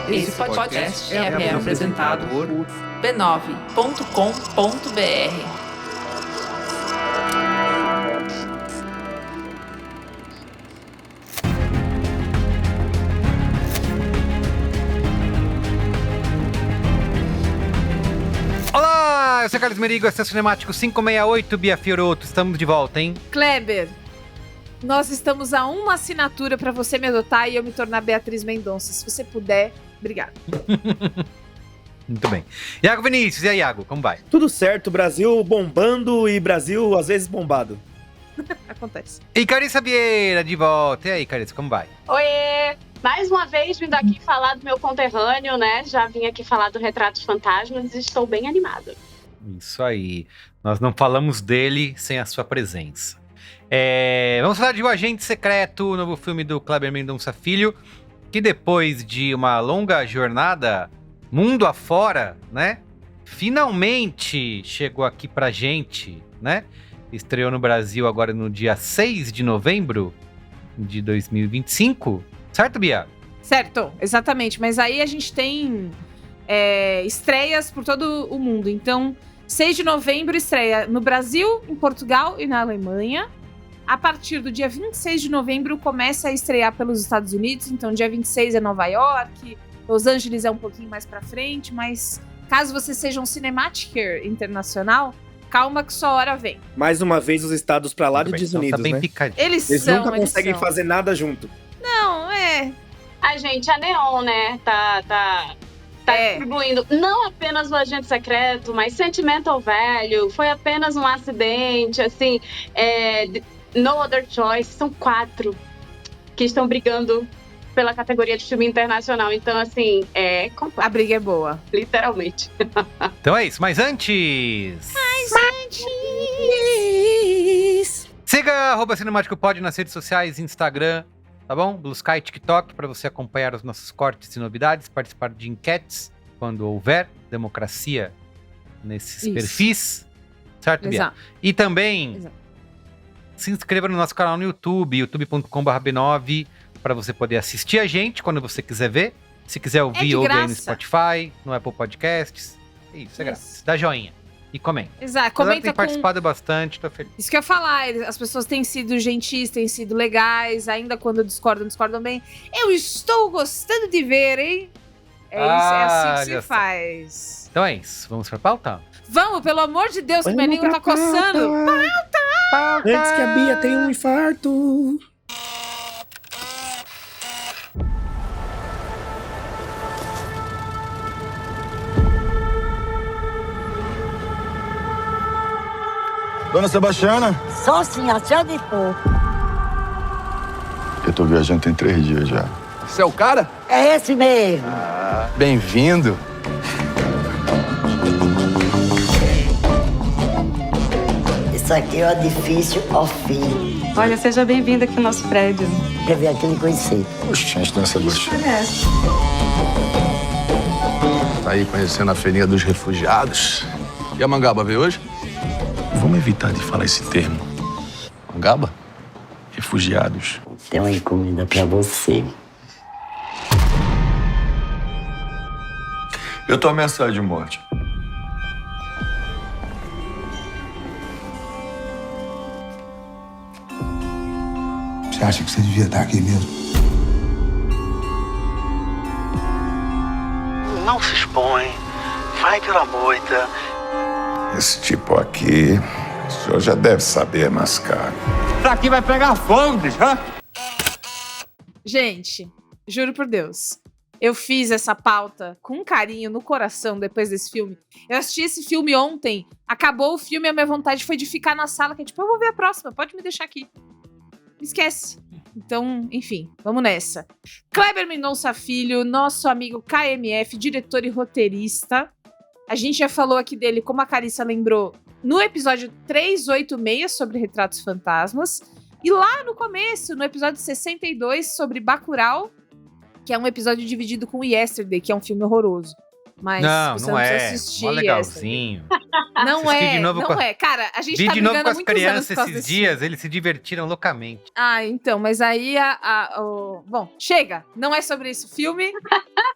Esse podcast é apresentado por b9.com.br. Olá, eu sou Carlos Merigo, esse é o Cinemático 568, Bia Fiorotto, estamos de volta, hein? Kleber, nós estamos a uma assinatura pra você me adotar e eu me tornar Beatriz Mendonça. Se você puder, obrigado. Muito bem. Iago Vinícius, e aí, Iago, como vai? Tudo certo, Brasil bombando e Brasil às vezes bombado. Acontece. E Carissa Vieira, de volta. E aí, Carissa, como vai? Oiê! Mais uma vez vindo aqui falar do meu conterrâneo, né? Já vim aqui falar do Retratos Fantasmas e estou bem animada. Isso aí. Nós não falamos dele sem a sua presença. Vamos falar de O Agente Secreto, o novo filme do Kleber Mendonça Filho, que depois de uma longa jornada mundo afora, né? Finalmente chegou aqui pra gente, né? Estreou no Brasil agora no dia 6 de novembro de 2025. Certo, Bia? Certo, exatamente. Mas aí a gente tem estreias por todo o mundo. Então, 6 de novembro estreia no Brasil, em Portugal e na Alemanha. A partir do dia 26 de novembro começa a estrear pelos Estados Unidos. Então, dia 26 é Nova York, Los Angeles é um pouquinho mais pra frente. Mas caso você seja um cinematiker internacional, calma que sua hora vem. Mais uma vez os estados pra lá Muito bem, dos então Unidos, tá bem né? picadinho. Eles Nunca conseguem são. fazer nada junto. Não, Ai, gente, a Neon, né? Tá distribuindo não apenas o Agente Secreto, mas Sentimental Value. Foi apenas um acidente, assim. No Other Choice. São 4 que estão brigando pela categoria de filme internacional. Então, assim, a briga é boa. literalmente. Então é isso, mas antes... Siga @CinemáticoPod nas redes sociais, Instagram, tá bom? Blue Sky, TikTok, para você acompanhar os nossos cortes e novidades, participar de enquetes, quando houver democracia nesses Isso. perfis, certo, Bia? Exato. E também Exato. se inscreva no nosso canal no YouTube, youtube.com/b9, para você poder assistir a gente quando você quiser ver. Se quiser ouvir, de ouve aí no graça. Spotify, no Apple Podcasts. Isso, é grátis. Dá joinha e comenta. Exato. Ela Comenta tem com... participado bastante, tô feliz. Isso que eu ia falar, as pessoas têm sido gentis, têm sido legais, ainda quando discordam bem. Eu estou gostando de ver, hein? É assim que se olha só. faz. Então é isso, vamos pra pauta? Vamos, pelo amor de Deus, que minha Vamos língua tá pra coçando. Antes que a Bia tenha um infarto. Dona Sebastiana, Só sim, a senhora de for. eu tô viajando tem 3 dias já. Você é o cara? É esse mesmo. Bem-vindo. Isso aqui é o edifício Ofim. Olha, seja bem-vindo aqui no nosso prédio. Quer vir aqui me conhecer. Oxe, gente, Dona Sebastiana. Parece. Tá aí conhecendo a feirinha dos refugiados. E a Mangaba veio hoje? Vamos evitar de falar esse termo. Mangaba? Refugiados. Tem uma encomenda pra você. Eu tô ameaçado de morte. Você acha que você devia estar aqui mesmo? Não se expõe, vai pela moita. Esse tipo aqui, o senhor já deve saber mascar. Isso aqui vai pegar fogo, bicho. Gente, juro por Deus, eu fiz essa pauta com carinho no coração depois desse filme. Eu assisti esse filme ontem, acabou o filme e a minha vontade foi de ficar na sala, que é tipo, eu vou ver a próxima, pode me deixar aqui. Esquece. Então, enfim, vamos nessa. Kleber Mendonça Filho, nosso amigo KMF, diretor e roteirista. A gente já falou aqui dele, como a Carissa lembrou, no episódio 386 sobre Retratos Fantasmas. E lá no começo, no episódio 62 sobre Bacurau, que é um episódio dividido com Yesterday, que é um filme horroroso. Mas você Não não é. precisa assistir Mó Yesterday. legalzinho. Não Assisti é, de novo não com a- é. Cara, a gente Vi tá de novo brigando com há as muitos anos crianças por causa esses desse dias, eles se divertiram loucamente. Ah, então, mas aí Bom, chega. Não é sobre isso o filme.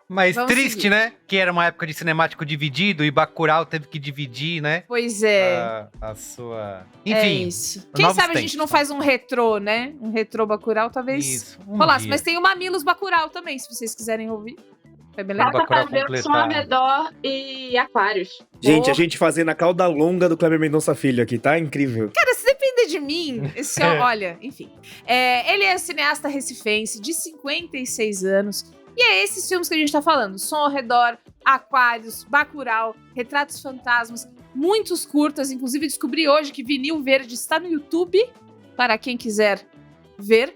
Mas Vamos triste, seguir. né? Que era uma época de cinemático dividido e Bacurau teve que dividir, né? Pois é. A sua... É Enfim, isso. Quem novos sabe a gente tempos. não faz um retrô, né? Um retrô Bacurau, talvez Isso, um rolasse. dia. Mas tem o Mamilos Bacurau também, se vocês quiserem ouvir. Foi bem legal. Bacurau Bacurau fazer o som completar. ao redor e aquários. Gente, a gente fazendo a cauda longa do Kleber Mendonça Filho aqui, tá? Incrível. Cara, se depender de mim, esse olha, enfim. Ele é cineasta recifense de 56 anos. E é esses filmes que a gente tá falando. Som ao redor, Aquários, Bacurau, Retratos Fantasmas, muitos curtas. Inclusive, descobri hoje que Vinil Verde está no YouTube, para quem quiser ver.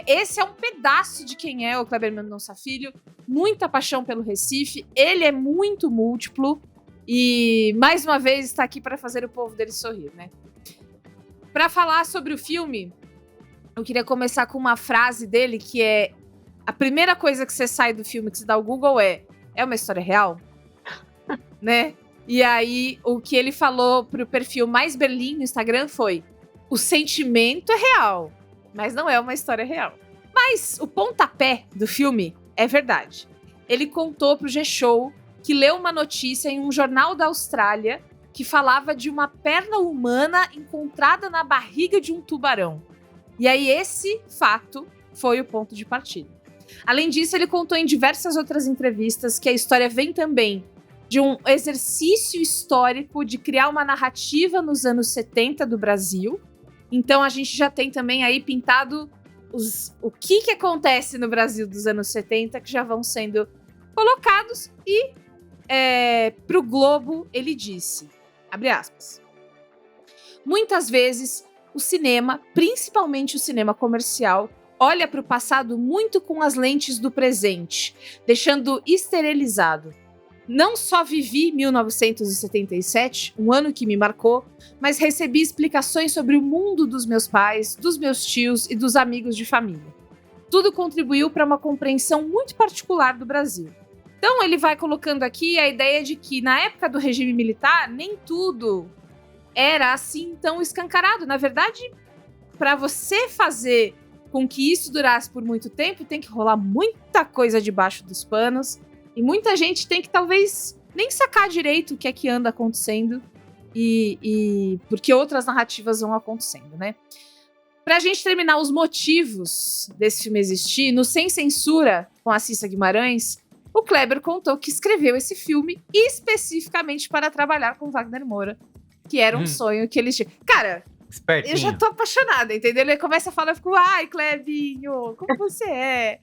Esse é um pedaço de quem é o Kleber Mendonça Filho. Muita paixão pelo Recife. Ele é muito múltiplo. E, mais uma vez, está aqui para fazer o povo dele sorrir, né? Para falar sobre o filme, eu queria começar com uma frase dele que é... A primeira coisa que você sai do filme, que você dá o Google é uma história real? Né? E aí, o que ele falou pro perfil Mais Berlim no Instagram foi: o sentimento é real, mas não é uma história real. Mas o pontapé do filme é verdade. Ele contou pro G-Show que leu uma notícia em um jornal da Austrália que falava de uma perna humana encontrada na barriga de um tubarão. E aí, esse fato foi o ponto de partida. Além disso, ele contou em diversas outras entrevistas que a história vem também de um exercício histórico de criar uma narrativa nos anos 70 do Brasil. Então a gente já tem também aí pintado o que acontece no Brasil dos anos 70, que já vão sendo colocados. E pro Globo ele disse, abre aspas, muitas vezes o cinema, principalmente o cinema comercial, olha para o passado muito com as lentes do presente, deixando esterilizado. Não só vivi 1977, um ano que me marcou, mas recebi explicações sobre o mundo dos meus pais, dos meus tios e dos amigos de família. Tudo contribuiu para uma compreensão muito particular do Brasil. Então ele vai colocando aqui a ideia de que na época do regime militar, nem tudo era assim tão escancarado. Na verdade, para você fazer com que isso durasse por muito tempo, tem que rolar muita coisa debaixo dos panos. E muita gente tem que talvez nem sacar direito o que é que anda acontecendo. E porque outras narrativas vão acontecendo, né? Pra gente terminar os motivos desse filme existir, no Sem Censura, com a Cissa Guimarães, o Kleber contou que escreveu esse filme especificamente para trabalhar com Wagner Moura, que era um sonho que ele tinha. Cara... Espertinho. Eu já tô apaixonada, entendeu? Ele começa a falar, eu fico, ai, Clebinho, como você é?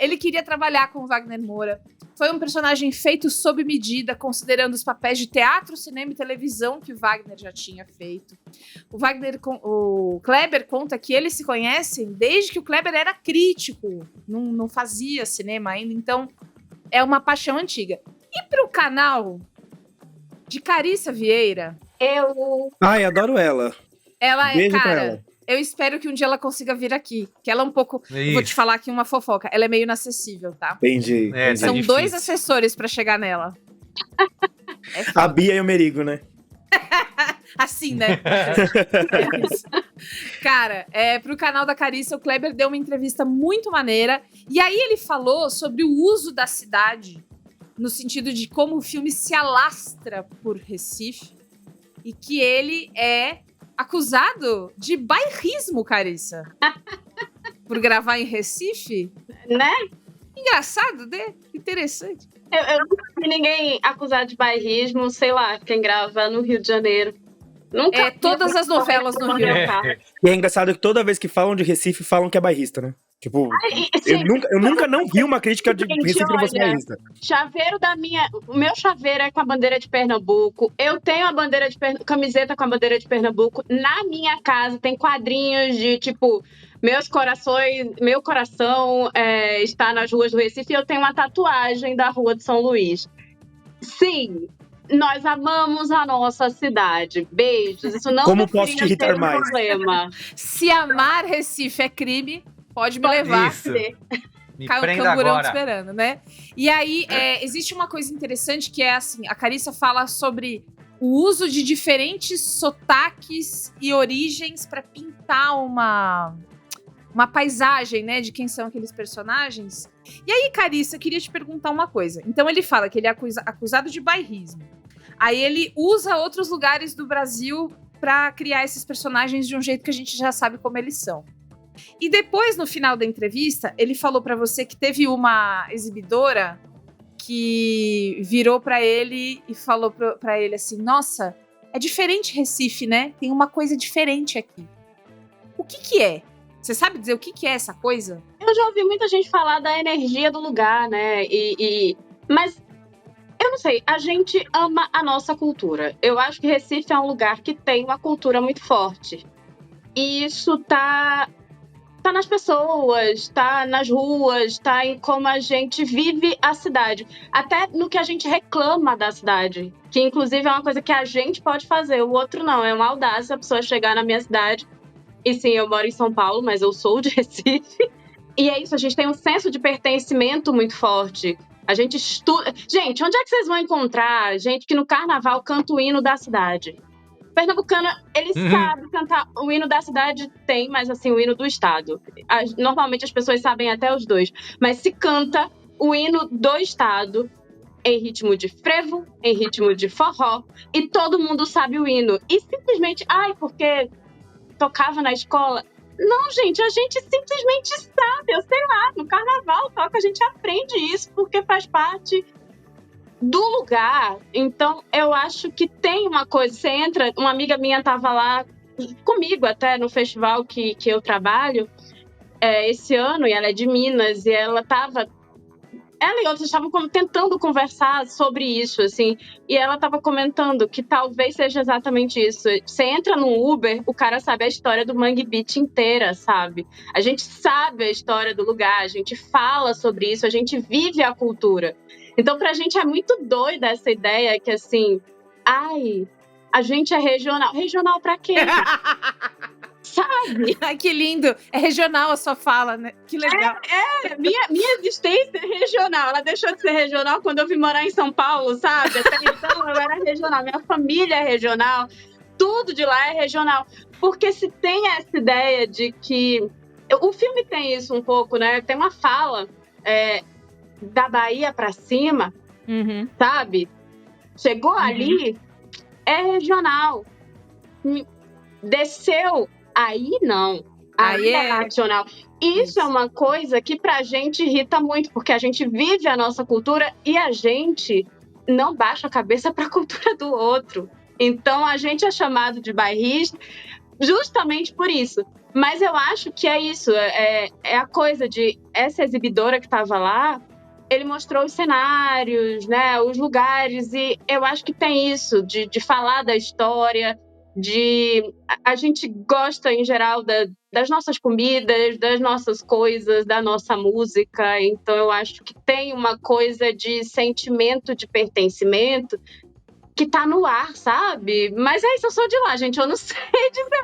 Ele queria trabalhar com o Wagner Moura. Foi um personagem feito sob medida, considerando os papéis de teatro, cinema e televisão que o Wagner já tinha feito. O Kleber conta que eles se conhecem desde que o Kleber era crítico, não fazia cinema ainda, então é uma paixão antiga. E pro canal de Carissa Vieira... Ai, adoro ela. Ela Beijo pra cara, ela. eu espero que um dia ela consiga vir aqui. Que ela é um pouco. Eu vou te falar aqui uma fofoca. Ela é meio inacessível, tá? Entendi. Tá São difícil. 2 assessores pra chegar nela. A Bia e o Merigo, né? Assim, né? É isso. Cara, pro canal da Carissa, o Kleber deu uma entrevista muito maneira. E aí ele falou sobre o uso da cidade, no sentido de como o filme se alastra por Recife. E que ele é acusado de bairrismo, Carissa. Por gravar em Recife. Né? Engraçado, né? Interessante. Eu nunca vi ninguém acusado de bairrismo, sei lá, quem grava no Rio de Janeiro. Nunca. Todas as novelas no Rio. E é engraçado que toda vez que falam de Recife, falam que é bairrista, né? Tipo, eu nunca não vi uma crítica de Recife pra você bairrista. Chaveiro o meu chaveiro é com a bandeira de Pernambuco. Eu tenho a bandeira de camiseta com a bandeira de Pernambuco. Na minha casa tem quadrinhos de tipo, meu coração está nas ruas do Recife e eu tenho uma tatuagem da Rua de São Luís. Sim, nós amamos a nossa cidade. Beijos. Isso não Como posso te irritar mais? Problema. Se amar Recife é crime, pode me levar. Isso. Me cai o prenda camburão agora. te esperando, né? E aí, existe uma coisa interessante que é assim, a Carissa fala sobre o uso de diferentes sotaques e origens pra pintar uma paisagem, né, de quem são aqueles personagens. E aí, Carissa, eu queria te perguntar uma coisa. Então ele fala que ele é acusado de bairrismo. Aí ele usa outros lugares do Brasil pra criar esses personagens de um jeito que a gente já sabe como eles são. E depois, no final da entrevista, ele falou pra você que teve uma exibidora que virou pra ele e falou pra ele assim, nossa, é diferente Recife, né? Tem uma coisa diferente aqui. O que é? Você sabe dizer o que é essa coisa? Eu já ouvi muita gente falar da energia do lugar, né? Mas eu não sei, a gente ama a nossa cultura. Eu acho que Recife é um lugar que tem uma cultura muito forte. E isso tá nas pessoas, tá nas ruas, tá em como a gente vive a cidade. Até no que a gente reclama da cidade. Que, inclusive, é uma coisa que a gente pode fazer, o outro não. É uma audácia a pessoa chegar na minha cidade. E sim, eu moro em São Paulo, mas eu sou de Recife. E é isso, a gente tem um senso de pertencimento muito forte. A gente estuda... Gente, onde é que vocês vão encontrar gente que no carnaval canta o hino da cidade? Pernambucano, ele sabe cantar o hino da cidade, tem, mas assim, o hino do estado. Normalmente as pessoas sabem até os dois. Mas se canta o hino do estado em ritmo de frevo, em ritmo de forró, e todo mundo sabe o hino. E simplesmente, porque tocava na escola. Não, gente, a gente simplesmente sabe. Eu sei lá, no carnaval toca, a gente aprende isso porque faz parte do lugar. Então, eu acho que tem uma coisa. Você entra, uma amiga minha estava lá comigo até no festival que eu trabalho esse ano, e ela é de Minas, e ela e outros estavam tentando conversar sobre isso, assim, e ela estava comentando que talvez seja exatamente isso. Você entra num Uber, o cara sabe a história do Mangue Beach inteira, sabe? A gente sabe a história do lugar, a gente fala sobre isso, a gente vive a cultura. Então, pra gente é muito doida essa ideia que, assim, a gente é regional. Regional pra quê? Sabe? Ai, que lindo. É regional a sua fala, né? Que legal. Minha existência é regional. Ela deixou de ser regional quando eu vim morar em São Paulo, sabe? Até então eu era regional. Minha família é regional. Tudo de lá é regional. Porque se tem essa ideia de que... O filme tem isso um pouco, né? Tem uma fala da Bahia pra cima, sabe? Chegou ali, é regional. Desceu, aí não. Aí é nacional. Isso é uma coisa que pra gente irrita muito, porque a gente vive a nossa cultura e a gente não baixa a cabeça pra cultura do outro. Então a gente é chamado de bairrista justamente por isso. Mas eu acho que é isso, é a coisa de essa exibidora que estava lá, ele mostrou os cenários, né, os lugares, e eu acho que tem isso, de falar da história, a gente gosta, em geral, das nossas comidas, das nossas coisas, da nossa música, então eu acho que tem uma coisa de sentimento de pertencimento que tá no ar, sabe? Mas é isso, eu sou de lá, gente, eu não sei dizer.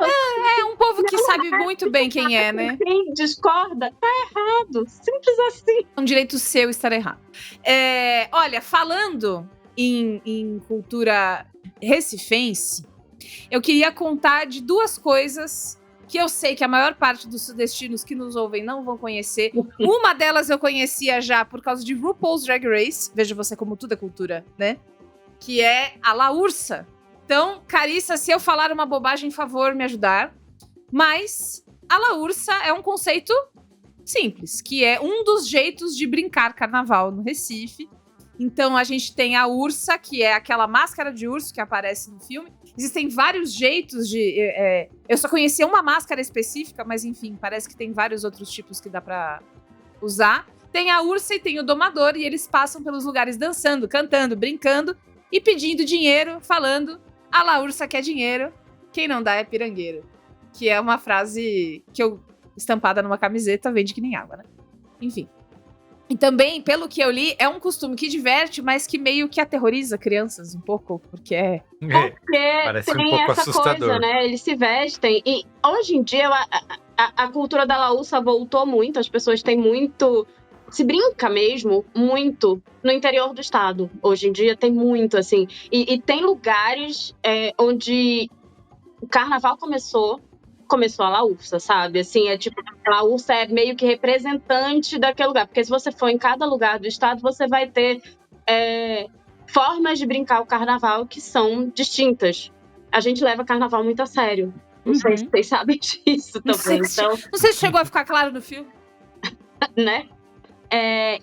É um povo que sabe muito bem quem é, né? Quem discorda, tá errado. Simples assim. É um direito seu estar errado. Olha, falando em cultura recifense, eu queria contar de duas coisas que eu sei que a maior parte dos sudestinos que nos ouvem não vão conhecer. Uma delas eu conhecia já por causa de RuPaul's Drag Race. Veja você como tudo é cultura, né? Que é a La Ursa. Então, Carissa, se eu falar uma bobagem, favor me ajudar. Mas a La Ursa é um conceito simples, que é um dos jeitos de brincar carnaval no Recife. Então, a gente tem a ursa, que é aquela máscara de urso que aparece no filme. Existem vários jeitos de... eu só conhecia uma máscara específica, mas enfim, parece que tem vários outros tipos que dá pra usar. Tem a ursa e tem o domador, e eles passam pelos lugares dançando, cantando, brincando e pedindo dinheiro, falando: a La Ursa quer dinheiro, quem não dá é pirangueiro. Que é uma frase que eu, estampada numa camiseta, vende que nem água, né? Enfim. E também, pelo que eu li, é um costume que diverte, mas que meio que aterroriza crianças um pouco, porque parece tem um pouco essa assustador. coisa, né? Eles se vestem. E hoje em dia, a cultura da La Ursa voltou muito, as pessoas têm muito se brinca mesmo muito no interior do estado. Hoje em dia tem muito, assim. E tem lugares onde o carnaval começou a Laúça, sabe? Assim, tipo, a Laúça é meio que representante daquele lugar. Porque se você for em cada lugar do estado, você vai ter formas de brincar o carnaval que são distintas. A gente leva carnaval muito a sério. Não sei se vocês sabem disso também. Não sei se chegou a ficar claro no filme. Né?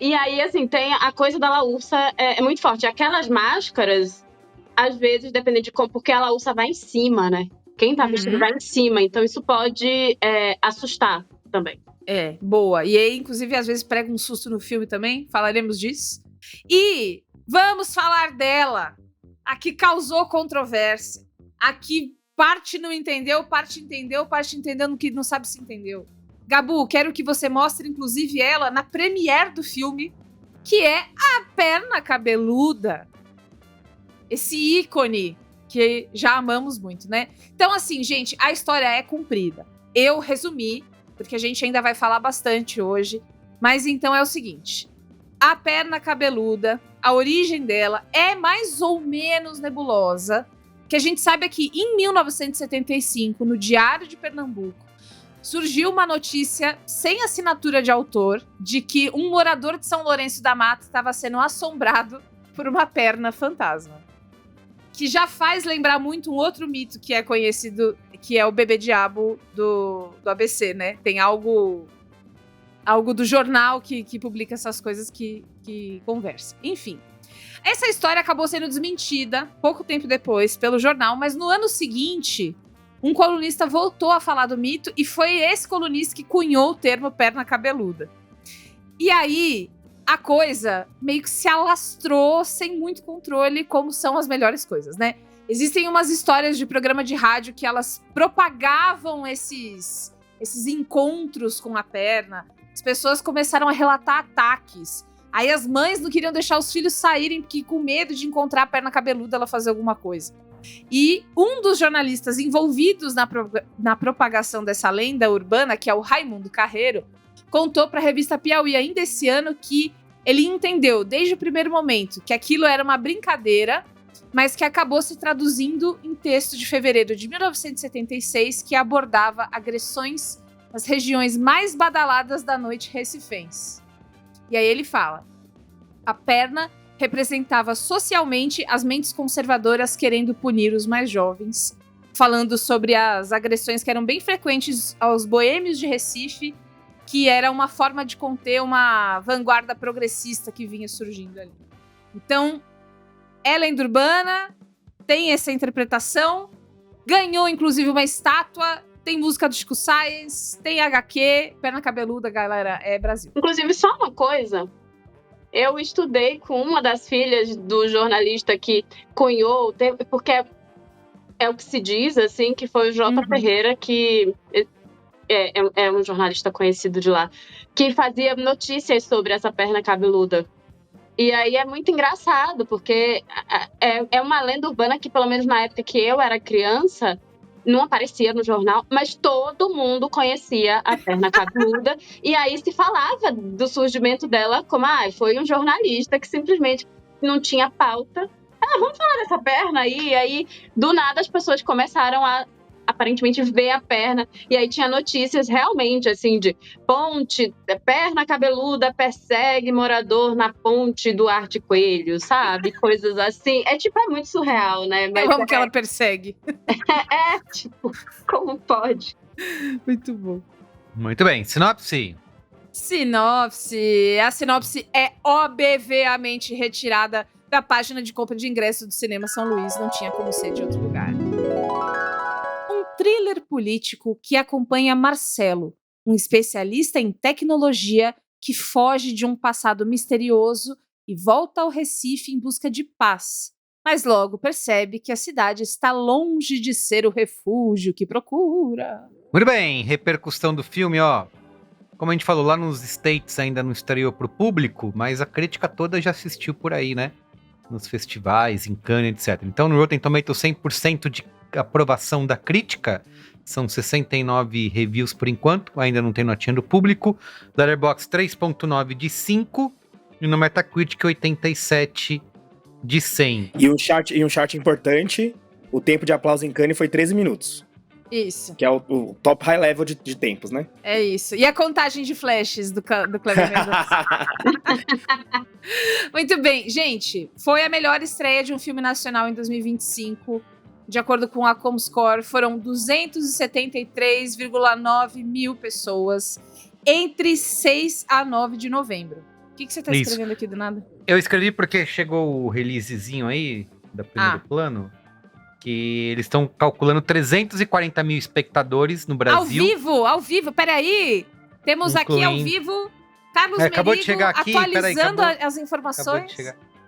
E aí, assim, tem a coisa da Laúça é muito forte. Aquelas máscaras, às vezes, dependendo de como, porque a Laúça vai em cima, né? Quem tá vestido vai em cima, então isso pode assustar também. Boa. E aí, inclusive, às vezes prega um susto no filme também, falaremos disso. E vamos falar dela, a que causou controvérsia, a que parte não entendeu, parte entendeu, parte entendendo que não sabe se entendeu. Gabu, quero que você mostre, inclusive, ela na premiere do filme, que é a Perna Cabeluda. Esse ícone que já amamos muito, né? Então, assim, gente, a história é comprida. Eu resumi, porque a gente ainda vai falar bastante hoje. Mas então é o seguinte. A Perna Cabeluda, a origem dela é mais ou menos nebulosa. O que a gente sabe é que em 1975, no Diário de Pernambuco, surgiu uma notícia sem assinatura de autor de que um morador de São Lourenço da Mata estava sendo assombrado por uma perna fantasma. Que já faz lembrar muito um outro mito que é conhecido, que é o bebê diabo do ABC, né? Tem algo do jornal que publica essas coisas que conversa. Enfim, essa história acabou sendo desmentida pouco tempo depois pelo jornal, mas no ano seguinte, um colunista voltou a falar do mito e foi esse colunista que cunhou o termo perna cabeluda. E aí, a coisa meio que se alastrou sem muito controle, como são as melhores coisas, né? Existem umas histórias de programa de rádio que elas propagavam esses encontros com a perna. As pessoas começaram a relatar ataques. Aí as mães não queriam deixar os filhos saírem, porque com medo de encontrar a perna cabeluda ela fazer alguma coisa. E um dos jornalistas envolvidos na propagação dessa lenda urbana, que é o Raimundo Carreiro, contou para a revista Piauí ainda esse ano que ele entendeu desde o primeiro momento que aquilo era uma brincadeira, mas que acabou se traduzindo em texto de fevereiro de 1976 que abordava agressões nas regiões mais badaladas da noite recifense. E aí ele fala: a perna representava socialmente as mentes conservadoras querendo punir os mais jovens, falando sobre as agressões que eram bem frequentes aos boêmios de Recife, que era uma forma de conter uma vanguarda progressista que vinha surgindo ali. Então, é lenda urbana, tem essa interpretação, ganhou inclusive uma estátua, tem música do Chico Science, tem HQ, perna cabeluda, galera, é Brasil. Inclusive, só uma coisa, eu estudei com uma das filhas do jornalista que cunhou, porque é o que se diz, assim, que foi o J. Ferreira, que é um jornalista conhecido de lá, que fazia notícias sobre essa perna cabeluda. E aí é muito engraçado, porque é uma lenda urbana que, pelo menos na época que eu era criança, não aparecia no jornal, mas todo mundo conhecia a perna cabeluda. E aí se falava do surgimento dela como, foi um jornalista que simplesmente não tinha pauta. Vamos falar dessa perna aí. E aí, do nada, as pessoas começaram a aparentemente ver a perna, e aí tinha notícias realmente, assim, de ponte, perna cabeluda persegue morador na ponte do Arte Coelho, sabe? Coisas assim. É muito surreal, né? Mas como que ela persegue? Como pode? Muito bom. Muito bem, sinopse. A sinopse é obviamente retirada da página de compra de ingresso do Cinema São Luís, não tinha como ser de outro lugar. Thriller político que acompanha Marcelo, um especialista em tecnologia que foge de um passado misterioso e volta ao Recife em busca de paz, mas logo percebe que a cidade está longe de ser o refúgio que procura. Muito bem, repercussão do filme, ó. Como a gente falou, lá nos States ainda não estreou pro público, mas a crítica toda já assistiu por aí, né? Nos festivais, em Cannes, etc. Então no Rotten Tomatoes 100% de aprovação da crítica São 69 reviews por enquanto, ainda não tem notinha do público. Letterboxd 3.9 de 5 e no Metacritic 87 de 100. E um chart importante, o tempo de aplauso em Cannes foi 13 minutos. Isso. Que é o top high level de tempos, né? É isso. E a contagem de flashes do Kleber Mendonça. Muito bem. Gente, foi a melhor estreia de um filme nacional em 2025. De acordo com a Comscore, foram 273,9 mil pessoas entre 6 a 9 de novembro. O que você tá escrevendo aqui do nada? Eu escrevi porque chegou o releasezinho aí, da primeiro plano, que eles estão calculando 340 mil espectadores no Brasil. Ao vivo, peraí. Temos aqui ao vivo Carlos Merigo acabou de chegar aqui, atualizando as informações.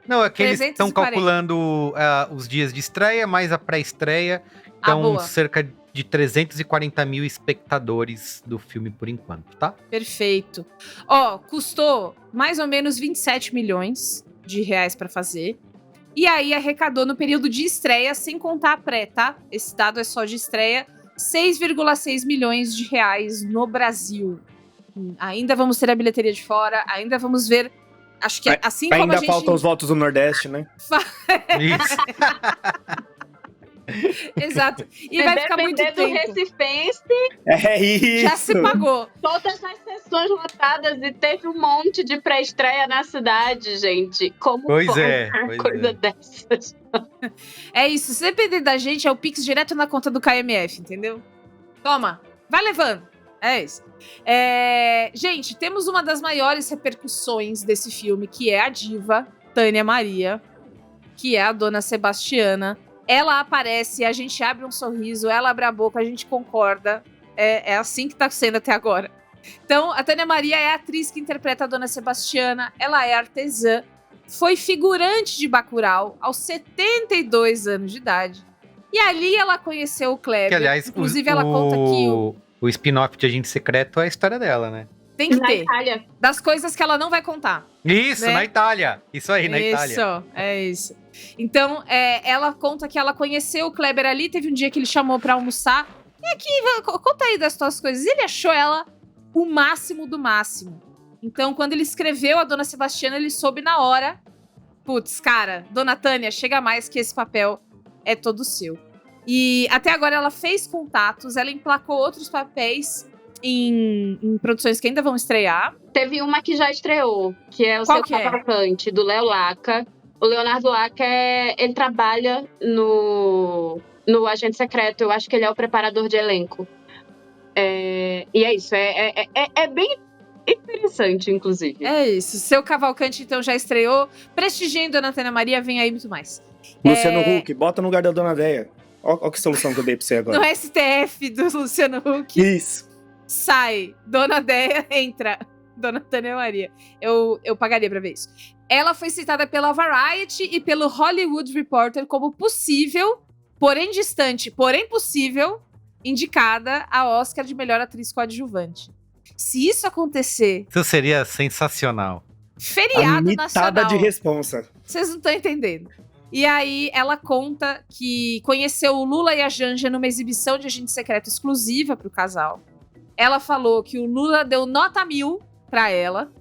Não, é que eles estão calculando os dias de estreia, mais a pré-estreia. Então, cerca de 340 mil espectadores do filme por enquanto, tá? Perfeito. Custou mais ou menos 27 milhões de reais pra fazer. E aí arrecadou no período de estreia, sem contar a pré, tá? Esse dado é só de estreia, 6,6 milhões de reais no Brasil. Ainda vamos ter a bilheteria de fora, ainda vamos ver. Acho que assim como a gente... Ainda faltam os votos do Nordeste, né? Isso. Exato. E vai ficar muito tempo. do Recifense. É isso. Já se pagou. Todas as sessões lotadas e teve um monte de pré-estreia na cidade, gente. Como pois pode é, uma coisa dessas? É isso. Se depender da gente, é o Pix direto na conta do KMF, entendeu? Toma. Vai levando. É isso. Gente, temos uma das maiores repercussões desse filme, que é a diva Tânia Maria, que é a Dona Sebastiana. Ela aparece, a gente abre um sorriso, ela abre a boca, a gente concorda. É assim que tá sendo até agora. Então, a Tânia Maria é a atriz que interpreta a Dona Sebastiana, ela é artesã, foi figurante de Bacurau aos 72 anos de idade. E ali ela conheceu o Kleber. Que, aliás, inclusive, ela conta que o spin-off de Agente Secreto é a história dela, né? Tem que ter. Itália. Das coisas que ela não vai contar. Isso, né? na Itália. Isso aí, na Itália. Isso. Então, ela conta que ela conheceu o Kleber ali, teve um dia que ele chamou pra almoçar. E aqui, conta aí das tuas coisas. Ele achou ela o máximo do máximo. Então, quando ele escreveu a Dona Sebastiana, ele soube na hora. Putz, cara, Dona Tânia, chega mais que esse papel é todo seu. E até agora ela fez contatos, ela emplacou outros papéis em produções que ainda vão estrear. Teve uma que já estreou, que é o Seu Cavalcante, do Léo Laca. O Leonardo Laca, ele trabalha no Agente Secreto. Eu acho que ele é o preparador de elenco. E é isso, é bem interessante, inclusive. É isso, Seu Cavalcante, então, já estreou. Prestigiem Dona Tânia Maria, vem aí muito mais. Luciano Huck, bota no lugar da Dona Véia. Olha que solução que eu dei pra você agora. No STF do Luciano Huck. Isso. Sai, Dona Déia, entra. Dona Tânia Maria. Eu pagaria pra ver isso. Ela foi citada pela Variety e pelo Hollywood Reporter como possível, porém distante, porém possível, indicada a Oscar de melhor atriz coadjuvante. Se isso acontecer... Isso seria sensacional. Feriado nacional. De responsa. Vocês não estão entendendo. E aí, ela conta que conheceu o Lula e a Janja numa exibição de Agente Secreto exclusiva pro casal. Ela falou que o Lula deu nota 1000 pra ela.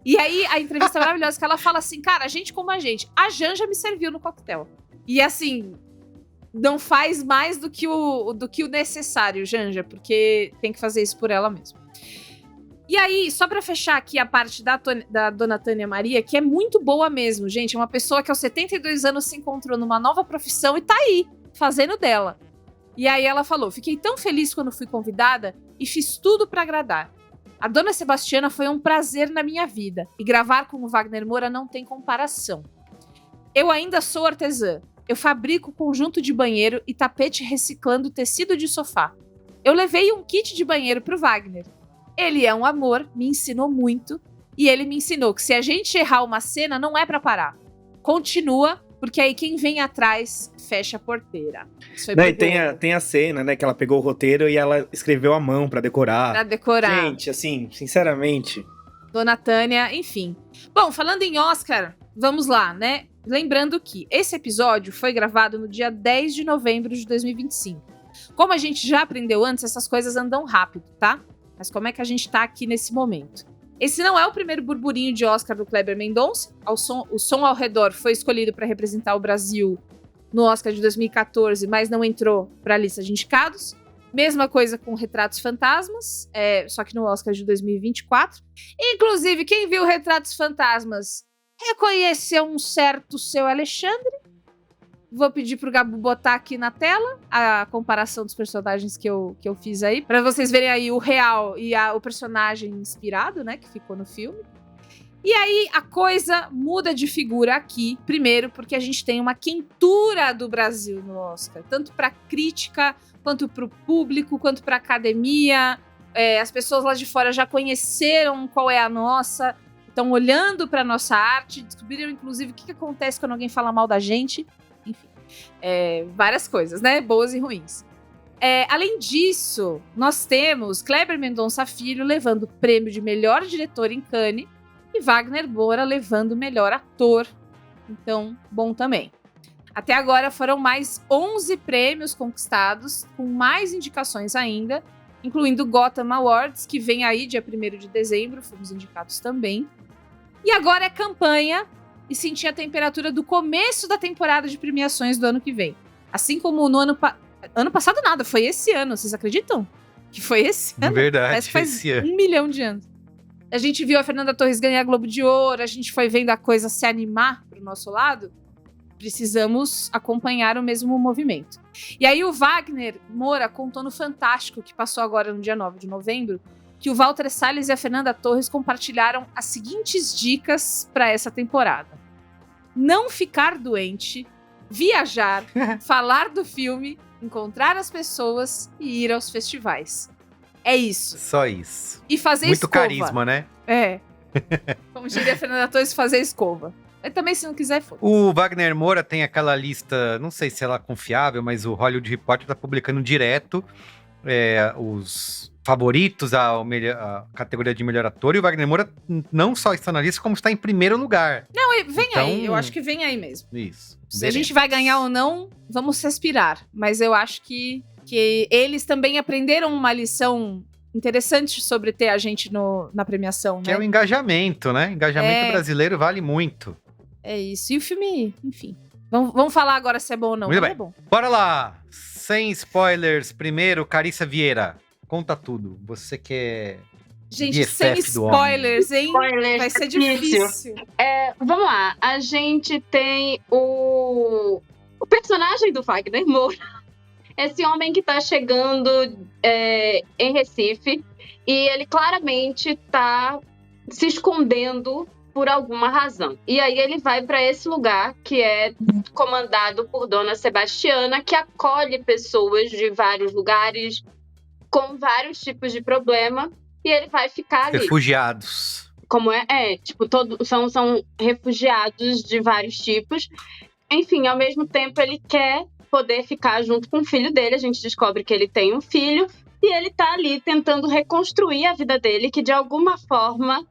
E aí, a entrevista é maravilhosa, que ela fala assim, cara, gente como a gente. A Janja me serviu no coquetel. E assim, não faz mais do que o necessário, Janja, porque tem que fazer isso por ela mesma. E aí, só pra fechar aqui a parte da Dona Tânia Maria, que é muito boa mesmo, gente. É uma pessoa que aos 72 anos se encontrou numa nova profissão e tá aí, fazendo dela. E aí ela falou, fiquei tão feliz quando fui convidada e fiz tudo pra agradar. A Dona Sebastiana foi um prazer na minha vida. E gravar com o Wagner Moura não tem comparação. Eu ainda sou artesã. Eu fabrico conjunto de banheiro e tapete reciclando tecido de sofá. Eu levei um kit de banheiro pro Wagner. Ele é um amor, me ensinou muito. E ele me ensinou que se a gente errar uma cena, não é pra parar. Continua, porque aí quem vem atrás fecha a porteira. Isso foi não, e tem a cena, né, que ela pegou o roteiro e ela escreveu à mão pra decorar. Pra decorar. Gente, assim, sinceramente. Dona Tânia, enfim. Bom, falando em Oscar, vamos lá, né? Lembrando que esse episódio foi gravado no dia 10 de novembro de 2025. Como a gente já aprendeu antes, essas coisas andam rápido, tá? Mas como é que a gente tá aqui nesse momento? Esse não é o primeiro burburinho de Oscar do Kleber Mendonça. O Som ao Redor foi escolhido para representar o Brasil no Oscar de 2014, mas não entrou para a lista de indicados. Mesma coisa com Retratos Fantasmas, só que no Oscar de 2024. Inclusive, quem viu Retratos Fantasmas reconheceu um certo Seu Alexandre. Vou pedir pro Gabu botar aqui na tela a comparação dos personagens que eu fiz aí, pra vocês verem aí o real e o personagem inspirado, né, que ficou no filme. E aí a coisa muda de figura aqui, primeiro porque a gente tem uma quentura do Brasil no Oscar, tanto pra crítica, quanto pro público, quanto pra academia. As pessoas lá de fora já conheceram qual é a nossa, estão olhando pra nossa arte, descobriram inclusive o que acontece quando alguém fala mal da gente. Enfim, várias coisas, né? Boas e ruins. Além disso, nós temos Kleber Mendonça Filho levando o prêmio de melhor diretor em Cannes e Wagner Moura levando o melhor ator. Então, bom também. Até agora foram mais 11 prêmios conquistados, com mais indicações ainda, incluindo o Gotham Awards, que vem aí dia 1º de dezembro, fomos indicados também. E agora é campanha e sentir a temperatura do começo da temporada de premiações do ano que vem. Assim como no ano passado nada, foi esse ano, vocês acreditam? Que foi esse ano? Verdade, parece que faz 1 milhão de anos. A gente viu a Fernanda Torres ganhar Globo de Ouro, a gente foi vendo a coisa se animar pro nosso lado. Precisamos acompanhar o mesmo movimento. E aí o Wagner Moura contou no Fantástico, que passou agora no dia 9 de novembro, que o Walter Salles e a Fernanda Torres compartilharam as seguintes dicas para essa temporada. Não ficar doente, viajar, falar do filme, encontrar as pessoas e ir aos festivais. É isso. Só isso. E fazer muito escova. Muito carisma, né? Como diria a Fernanda Torres, fazer escova. Mas também, se não quiser, foda-se. O Wagner Moura tem aquela lista, não sei se ela é confiável, mas o Hollywood Reporter tá publicando direto os favoritos à categoria de melhor ator, e o Wagner Moura não só está na lista, como está em primeiro lugar. Não, vem aí, eu acho que vem aí mesmo. Isso. Se a gente vai ganhar ou não, vamos respirar. Mas eu acho que eles também aprenderam uma lição interessante sobre ter a gente na premiação, que né? É o engajamento, né? Engajamento brasileiro vale muito. É isso. E o filme, enfim. Vamos falar agora se é bom ou não. Muito bem. É bom. Bora lá! Sem spoilers. Primeiro, Carissa Vieira. Conta tudo. Você que é... Gente, sem spoilers, hein? Spoilers, vai ser difícil. Vamos lá. A gente tem o personagem do Wagner Moura. Esse homem que tá chegando em Recife. E ele claramente tá se escondendo por alguma razão. E aí ele vai para esse lugar que é comandado por Dona Sebastiana, que acolhe pessoas de vários lugares com vários tipos de problema, e ele vai ficar ali. Refugiados. Como são refugiados de vários tipos. Enfim, ao mesmo tempo ele quer poder ficar junto com o filho dele. A gente descobre que ele tem um filho, e ele tá ali tentando reconstruir a vida dele, que de alguma forma,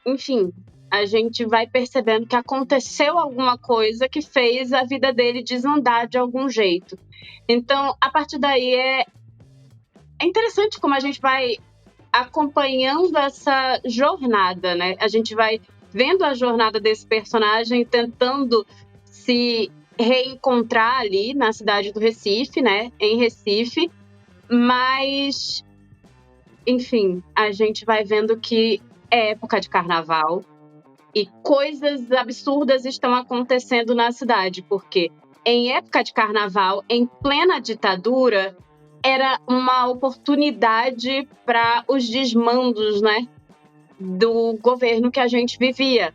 enfim, a gente vai percebendo que aconteceu alguma coisa que fez a vida dele desandar de algum jeito. Então, a partir daí é interessante como a gente vai acompanhando essa jornada, né? A gente vai vendo a jornada desse personagem, tentando se reencontrar ali na cidade do Recife, né? Em Recife. Mas, enfim, a gente vai vendo que é época de carnaval e coisas absurdas estão acontecendo na cidade, porque em época de carnaval, em plena ditadura, era uma oportunidade para os desmandos, né, do governo que a gente vivia.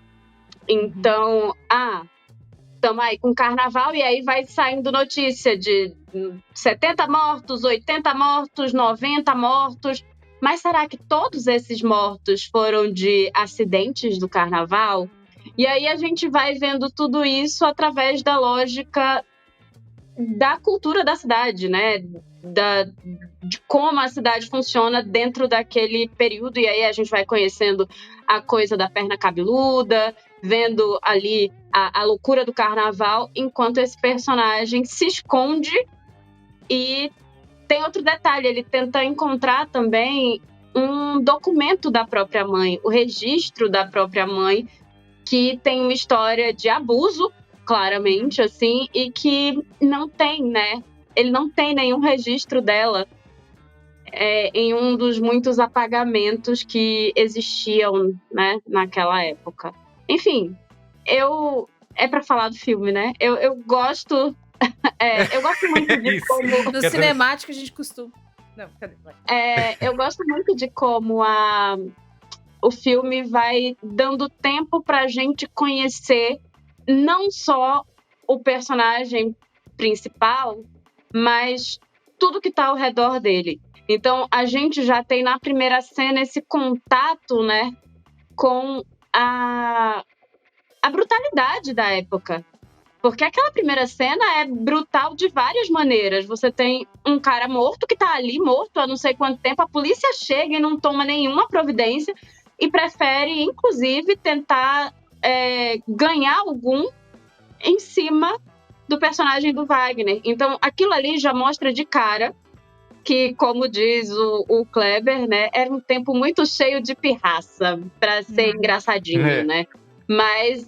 Então, estamos aí com carnaval, e aí vai saindo notícia de 70 mortos, 80 mortos, 90 mortos. Mas será que todos esses mortos foram de acidentes do carnaval? E aí a gente vai vendo tudo isso através da lógica da cultura da cidade, né? De como a cidade funciona dentro daquele período. E aí a gente vai conhecendo a coisa da perna cabeluda, vendo ali a loucura do carnaval, enquanto esse personagem se esconde e tem outro detalhe, ele tenta encontrar também um documento da própria mãe, o registro da própria mãe, que tem uma história de abuso, claramente, assim, e que não tem, né? Ele não tem nenhum registro dela em um dos muitos apagamentos que existiam, né, naquela época. Enfim, é pra falar do filme, né? Eu gosto... eu gosto muito de como... No cinemático a gente costuma... Não, cadê? Eu gosto muito de como o filme vai dando tempo pra gente conhecer não só o personagem principal, mas tudo que tá ao redor dele. Então, a gente já tem na primeira cena esse contato, né, com a brutalidade da época. Porque aquela primeira cena é brutal de várias maneiras. Você tem um cara morto que tá ali, morto há não sei quanto tempo, a polícia chega e não toma nenhuma providência e prefere, inclusive, tentar ganhar algum em cima do personagem do Wagner. Então, aquilo ali já mostra de cara que, como diz o Kleber, né, era um tempo muito cheio de pirraça, pra ser engraçadinho, né? Mas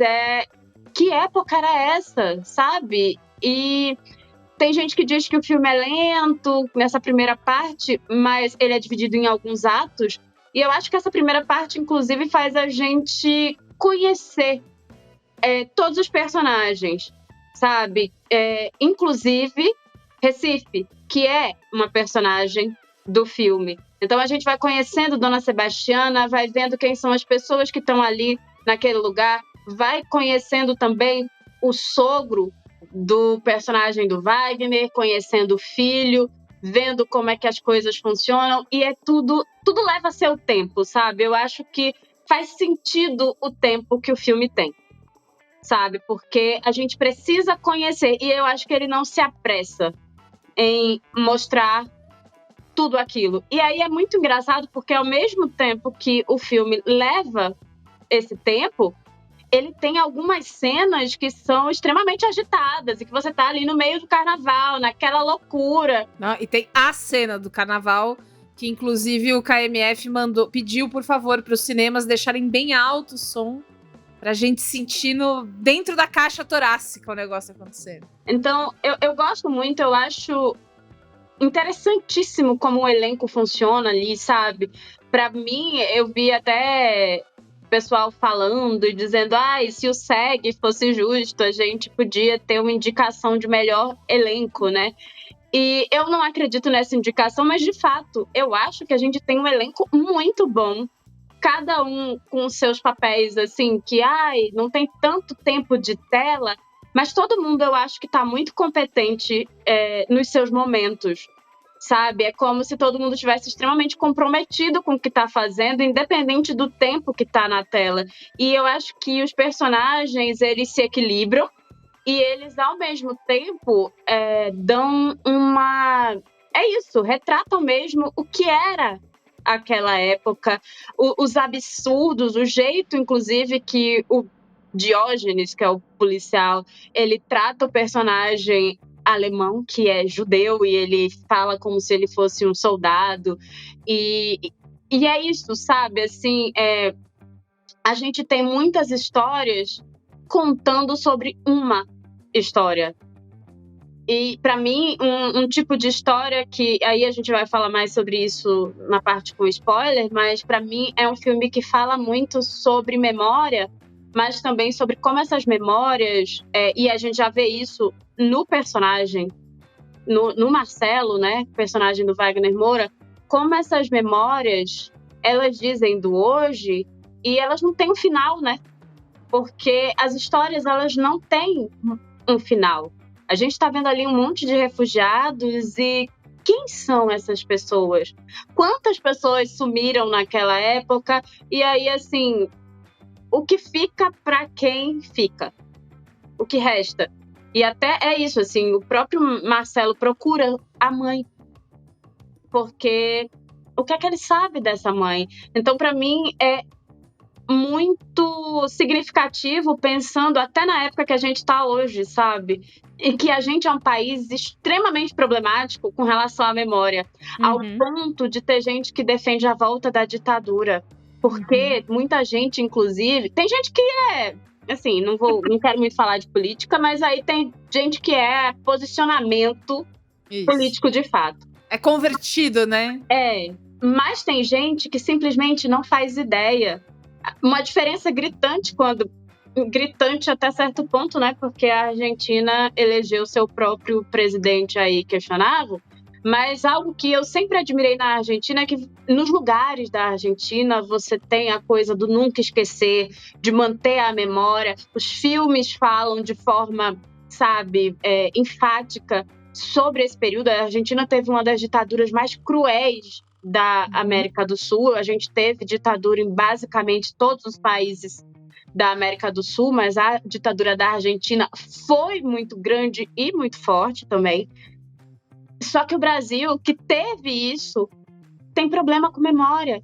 que época era essa, sabe? E tem gente que diz que o filme é lento nessa primeira parte, mas ele é dividido em alguns atos. E eu acho que essa primeira parte, inclusive, faz a gente conhecer todos os personagens, sabe? Inclusive Recife, que é uma personagem do filme. Então a gente vai conhecendo Dona Sebastiana, vai vendo quem são as pessoas que estão ali naquele lugar, vai conhecendo também o sogro do personagem do Wagner, conhecendo o filho, vendo como é que as coisas funcionam, e tudo leva seu tempo, sabe? Eu acho que faz sentido o tempo que o filme tem, sabe? Porque a gente precisa conhecer, e eu acho que ele não se apressa em mostrar tudo aquilo. E aí é muito engraçado, porque ao mesmo tempo que o filme leva esse tempo, ele tem algumas cenas que são extremamente agitadas e que você tá ali no meio do carnaval, naquela loucura. Não, e tem a cena do carnaval que, inclusive, o KMF pediu, por favor, para os cinemas deixarem bem alto o som pra gente sentir dentro da caixa torácica o negócio acontecendo. Então, eu gosto muito, eu acho interessantíssimo como o elenco funciona ali, sabe? Pra mim, eu vi até pessoal falando e dizendo, se o SEG fosse justo, a gente podia ter uma indicação de melhor elenco, né? E eu não acredito nessa indicação, mas de fato, eu acho que a gente tem um elenco muito bom, cada um com seus papéis, assim, que não tem tanto tempo de tela, mas todo mundo eu acho que tá muito competente nos seus momentos, sabe? É como se todo mundo estivesse extremamente comprometido com o que tá fazendo, independente do tempo que tá na tela. E eu acho que os personagens, eles se equilibram e eles, ao mesmo tempo, dão uma... retratam mesmo o que era aquela época, os absurdos, o jeito, inclusive, que o Diógenes, que é o policial, ele trata o personagem alemão, que é judeu, e ele fala como se ele fosse um soldado. E é isso, sabe? Assim, a gente tem muitas histórias contando sobre uma história. E, para mim, um tipo de história que... Aí a gente vai falar mais sobre isso na parte com spoiler, mas, para mim, é um filme que fala muito sobre memória, mas também sobre como essas memórias... e a gente já vê isso no personagem, no Marcelo, né? Personagem do Wagner Moura, como essas memórias, elas dizem do hoje e elas não têm um final, né? Porque as histórias, elas não têm um final. A gente está vendo ali um monte de refugiados e quem são essas pessoas? Quantas pessoas sumiram naquela época? E aí, assim, o que fica para quem fica? O que resta? E até é isso, assim, o próprio Marcelo procura a mãe. Porque o que é que ele sabe dessa mãe? Então, para mim, muito significativo, pensando até na época que a gente está hoje, sabe? E que a gente é um país extremamente problemático com relação à memória, ao ponto de ter gente que defende a volta da ditadura. Porque muita gente, inclusive, tem gente que é, assim, não quero muito falar de política, mas aí tem gente que é posicionamento político de fato. É convertido, né? Mas tem gente que simplesmente não faz ideia. Uma diferença gritante até certo ponto, né? Porque a Argentina elegeu seu próprio presidente aí questionável. Mas algo que eu sempre admirei na Argentina é que nos lugares da Argentina você tem a coisa do nunca esquecer, de manter a memória. Os filmes falam de forma, sabe, enfática sobre esse período. A Argentina teve uma das ditaduras mais cruéis da América do Sul. A gente teve ditadura em basicamente todos os países da América do Sul, mas a ditadura da Argentina foi muito grande e muito forte também. Só que o Brasil, que teve isso, tem problema com memória.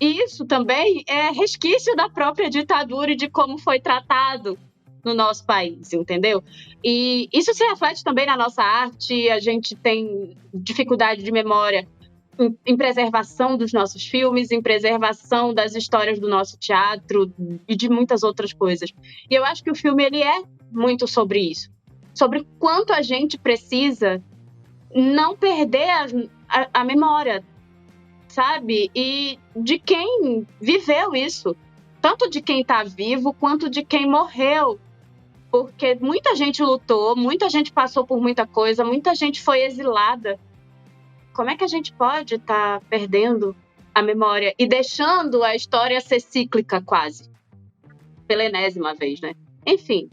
E isso também é resquício da própria ditadura e de como foi tratado no nosso país, entendeu? E isso se reflete também na nossa arte. A gente tem dificuldade de memória em preservação dos nossos filmes, em preservação das histórias do nosso teatro e de muitas outras coisas. E eu acho que o filme ele é muito sobre isso. Sobre quanto a gente precisa não perder a memória, sabe? E de quem viveu isso. Tanto de quem está vivo, quanto de quem morreu. Porque muita gente lutou, muita gente passou por muita coisa, muita gente foi exilada. Como é que a gente pode estar perdendo a memória e deixando a história ser cíclica quase? Pela enésima vez, né? Enfim,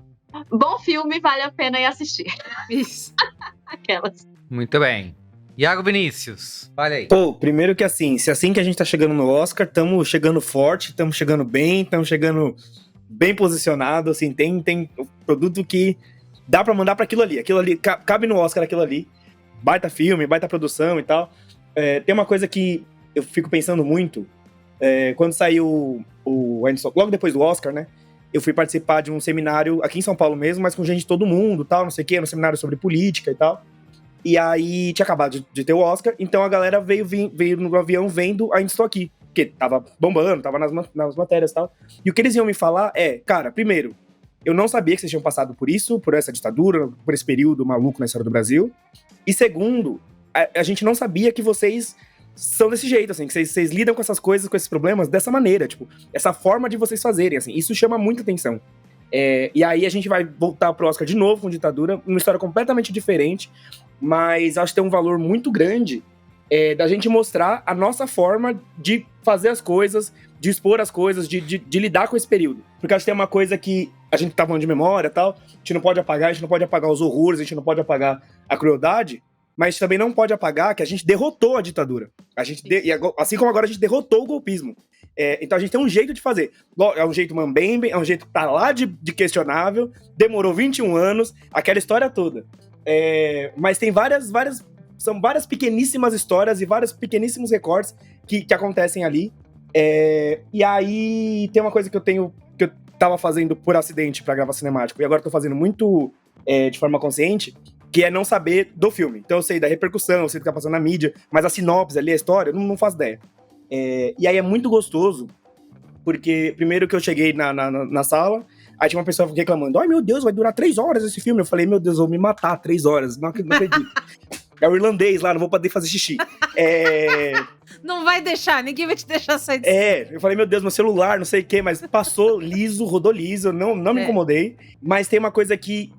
bom filme, vale a pena ir assistir. Isso. Aquelas. Muito bem. Iago Vinícius, olha aí. Pô, primeiro que assim, se assim que a gente tá chegando no Oscar, estamos chegando forte, estamos chegando bem, estamos chegando bem posicionado, assim, tem produto que dá pra mandar pra aquilo ali cabe no Oscar aquilo ali. Baita filme, baita produção e tal. Tem uma coisa que eu fico pensando muito. Quando saiu logo depois do Oscar, né? Eu fui participar de um seminário aqui em São Paulo mesmo, mas com gente de todo mundo, tal, não sei o quê, um seminário sobre política e tal. E aí tinha acabado de ter o Oscar, então a galera veio no avião vendo Ainda Estou Aqui, porque tava bombando, tava nas matérias e tal. E o que eles iam me falar cara, primeiro, eu não sabia que vocês tinham passado por isso, por essa ditadura, por esse período maluco na história do Brasil. E segundo, a gente não sabia que vocês são desse jeito, assim, que vocês lidam com essas coisas, com esses problemas dessa maneira, tipo, essa forma de vocês fazerem, assim, isso chama muita atenção. E aí a gente vai voltar pro Oscar de novo com ditadura, uma história completamente diferente, mas acho que tem um valor muito grande da gente mostrar a nossa forma de fazer as coisas, de expor as coisas, de lidar com esse período. Porque acho que tem uma coisa que a gente tá falando de memória e tal, a gente não pode apagar os horrores, a gente não pode apagar a crueldade, mas também não pode apagar que a gente derrotou a ditadura. Assim como agora a gente derrotou o golpismo. Então a gente tem um jeito de fazer. É um jeito mambembe, é um jeito que tá lá de questionável, demorou 21 anos, aquela história toda. Mas tem são várias pequeníssimas histórias e vários pequeníssimos recortes que acontecem ali. E aí tem uma coisa que eu tava fazendo por acidente pra gravar cinemático, e agora tô fazendo muito de forma consciente, que é não saber do filme. Então eu sei da repercussão, eu sei do que tá passando na mídia, mas a sinopse ali, a história, eu não faço ideia. E aí é muito gostoso, porque primeiro que eu cheguei na sala, aí tinha uma pessoa reclamando, ai meu Deus, vai durar 3 horas esse filme. Eu falei, meu Deus, eu vou me matar 3 horas, não acredito. É o irlandês lá, não vou poder fazer xixi. Não vai deixar, ninguém vai te deixar sair de eu falei, meu Deus, meu celular, não sei o quê, mas passou liso, rodou liso, não me incomodei. Mas tem uma coisa que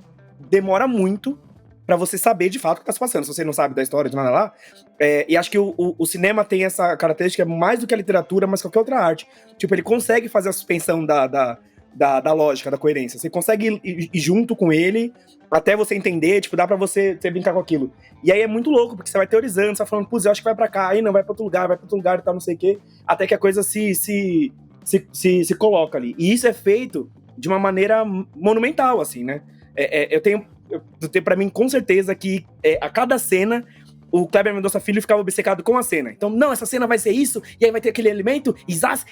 demora muito pra você saber de fato o que tá se passando. Se você não sabe da história de nada lá. E acho que o cinema tem essa característica mais do que a literatura, mas qualquer outra arte. Tipo, ele consegue fazer a suspensão da lógica, da coerência. Você consegue ir junto com ele até você entender, tipo, dá pra você brincar com aquilo. E aí é muito louco, porque você vai teorizando, você vai falando, putz, eu acho que vai pra cá, aí não, vai pra outro lugar e tal, não sei o quê, até que a coisa se coloca ali. E isso é feito de uma maneira monumental, assim, né? Eu tenho pra mim, com certeza, que a cada cena o Kleber Mendonça Filho ficava obcecado com a cena. Então, não, essa cena vai ser isso, e aí vai ter aquele elemento, isás,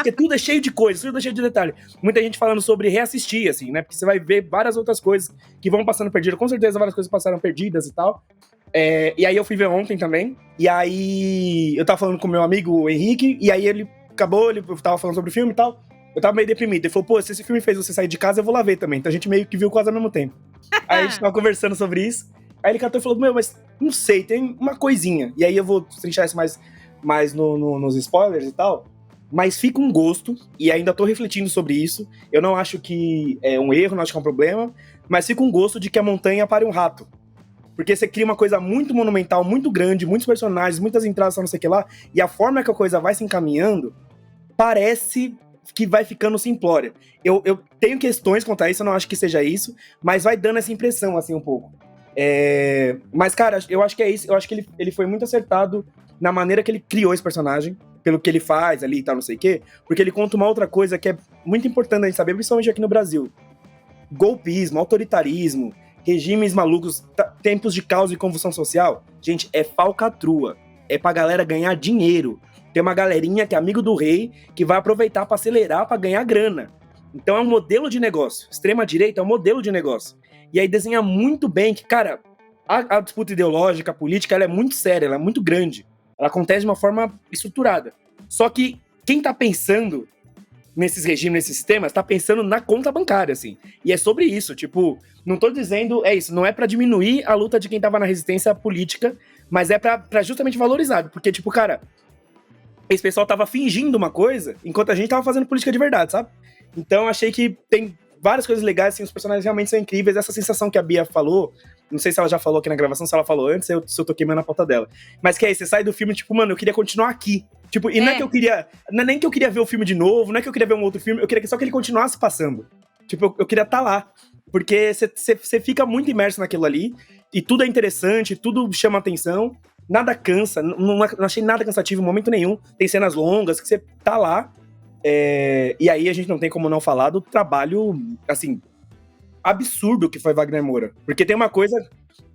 que tudo é cheio de coisas, tudo é cheio de detalhe. Muita gente falando sobre reassistir, assim, né? Porque você vai ver várias outras coisas que vão passando perdidas. Com certeza, várias coisas passaram perdidas e tal. E aí eu fui ver ontem também. E aí eu tava falando com meu amigo o Henrique, e aí ele tava falando sobre o filme e tal. Eu tava meio deprimido. Ele falou, pô, se esse filme fez você sair de casa, eu vou lá ver também. Então a gente meio que viu quase ao mesmo tempo. Aí a gente tava conversando sobre isso. Aí ele catou e falou, mas não sei, tem uma coisinha. E aí eu vou trinchar isso mais nos spoilers e tal. Mas fica um gosto, e ainda tô refletindo sobre isso. Eu não acho que é um erro, não acho que é um problema. Mas fica um gosto de que a montanha pare um rato. Porque você cria uma coisa muito monumental, muito grande, muitos personagens, muitas entradas, não sei o que lá. E a forma que a coisa vai se encaminhando, parece que vai ficando simplória. Eu tenho questões quanto a isso, eu não acho que seja isso. Mas vai dando essa impressão, assim, um pouco. Mas, cara, eu acho que é isso. Eu acho que ele foi muito acertado na maneira que ele criou esse personagem, pelo que ele faz ali e tal, não sei o quê, porque ele conta uma outra coisa que é muito importante a gente saber, principalmente aqui no Brasil. Golpismo, autoritarismo, regimes malucos, tempos de caos e convulsão social, gente, é falcatrua. É pra galera ganhar dinheiro. Tem uma galerinha que é amigo do rei, que vai aproveitar pra acelerar, pra ganhar grana. Então é um modelo de negócio. Extrema-direita é um modelo de negócio. E aí desenha muito bem que, cara, a disputa ideológica, a política, ela é muito séria, ela é muito grande. Ela acontece de uma forma estruturada. Só que quem tá pensando nesses regimes, nesses sistemas, tá pensando na conta bancária, assim. E é sobre isso, tipo, não tô dizendo, isso, não é pra diminuir a luta de quem tava na resistência política, mas é pra justamente valorizar. Porque, tipo, cara, esse pessoal tava fingindo uma coisa, enquanto a gente tava fazendo política de verdade, sabe? Então, achei que tem várias coisas legais, assim, os personagens realmente são incríveis. Essa sensação que a Bia falou, não sei se ela já falou aqui na gravação, se ela falou antes, se eu tô queimando a pauta dela. Mas que é isso, você sai do filme, tipo, mano, eu queria continuar aqui. Tipo, e não é que eu queria, não é nem que eu queria ver o filme de novo, não é que eu queria ver um outro filme, eu queria só que ele continuasse passando. Tipo, eu queria estar lá. Porque você fica muito imerso naquilo ali, e tudo é interessante, tudo chama atenção, nada cansa, não achei nada cansativo em momento nenhum. Tem cenas longas que você tá lá. E aí a gente não tem como não falar do trabalho, assim, absurdo que foi Wagner Moura. Porque tem uma coisa...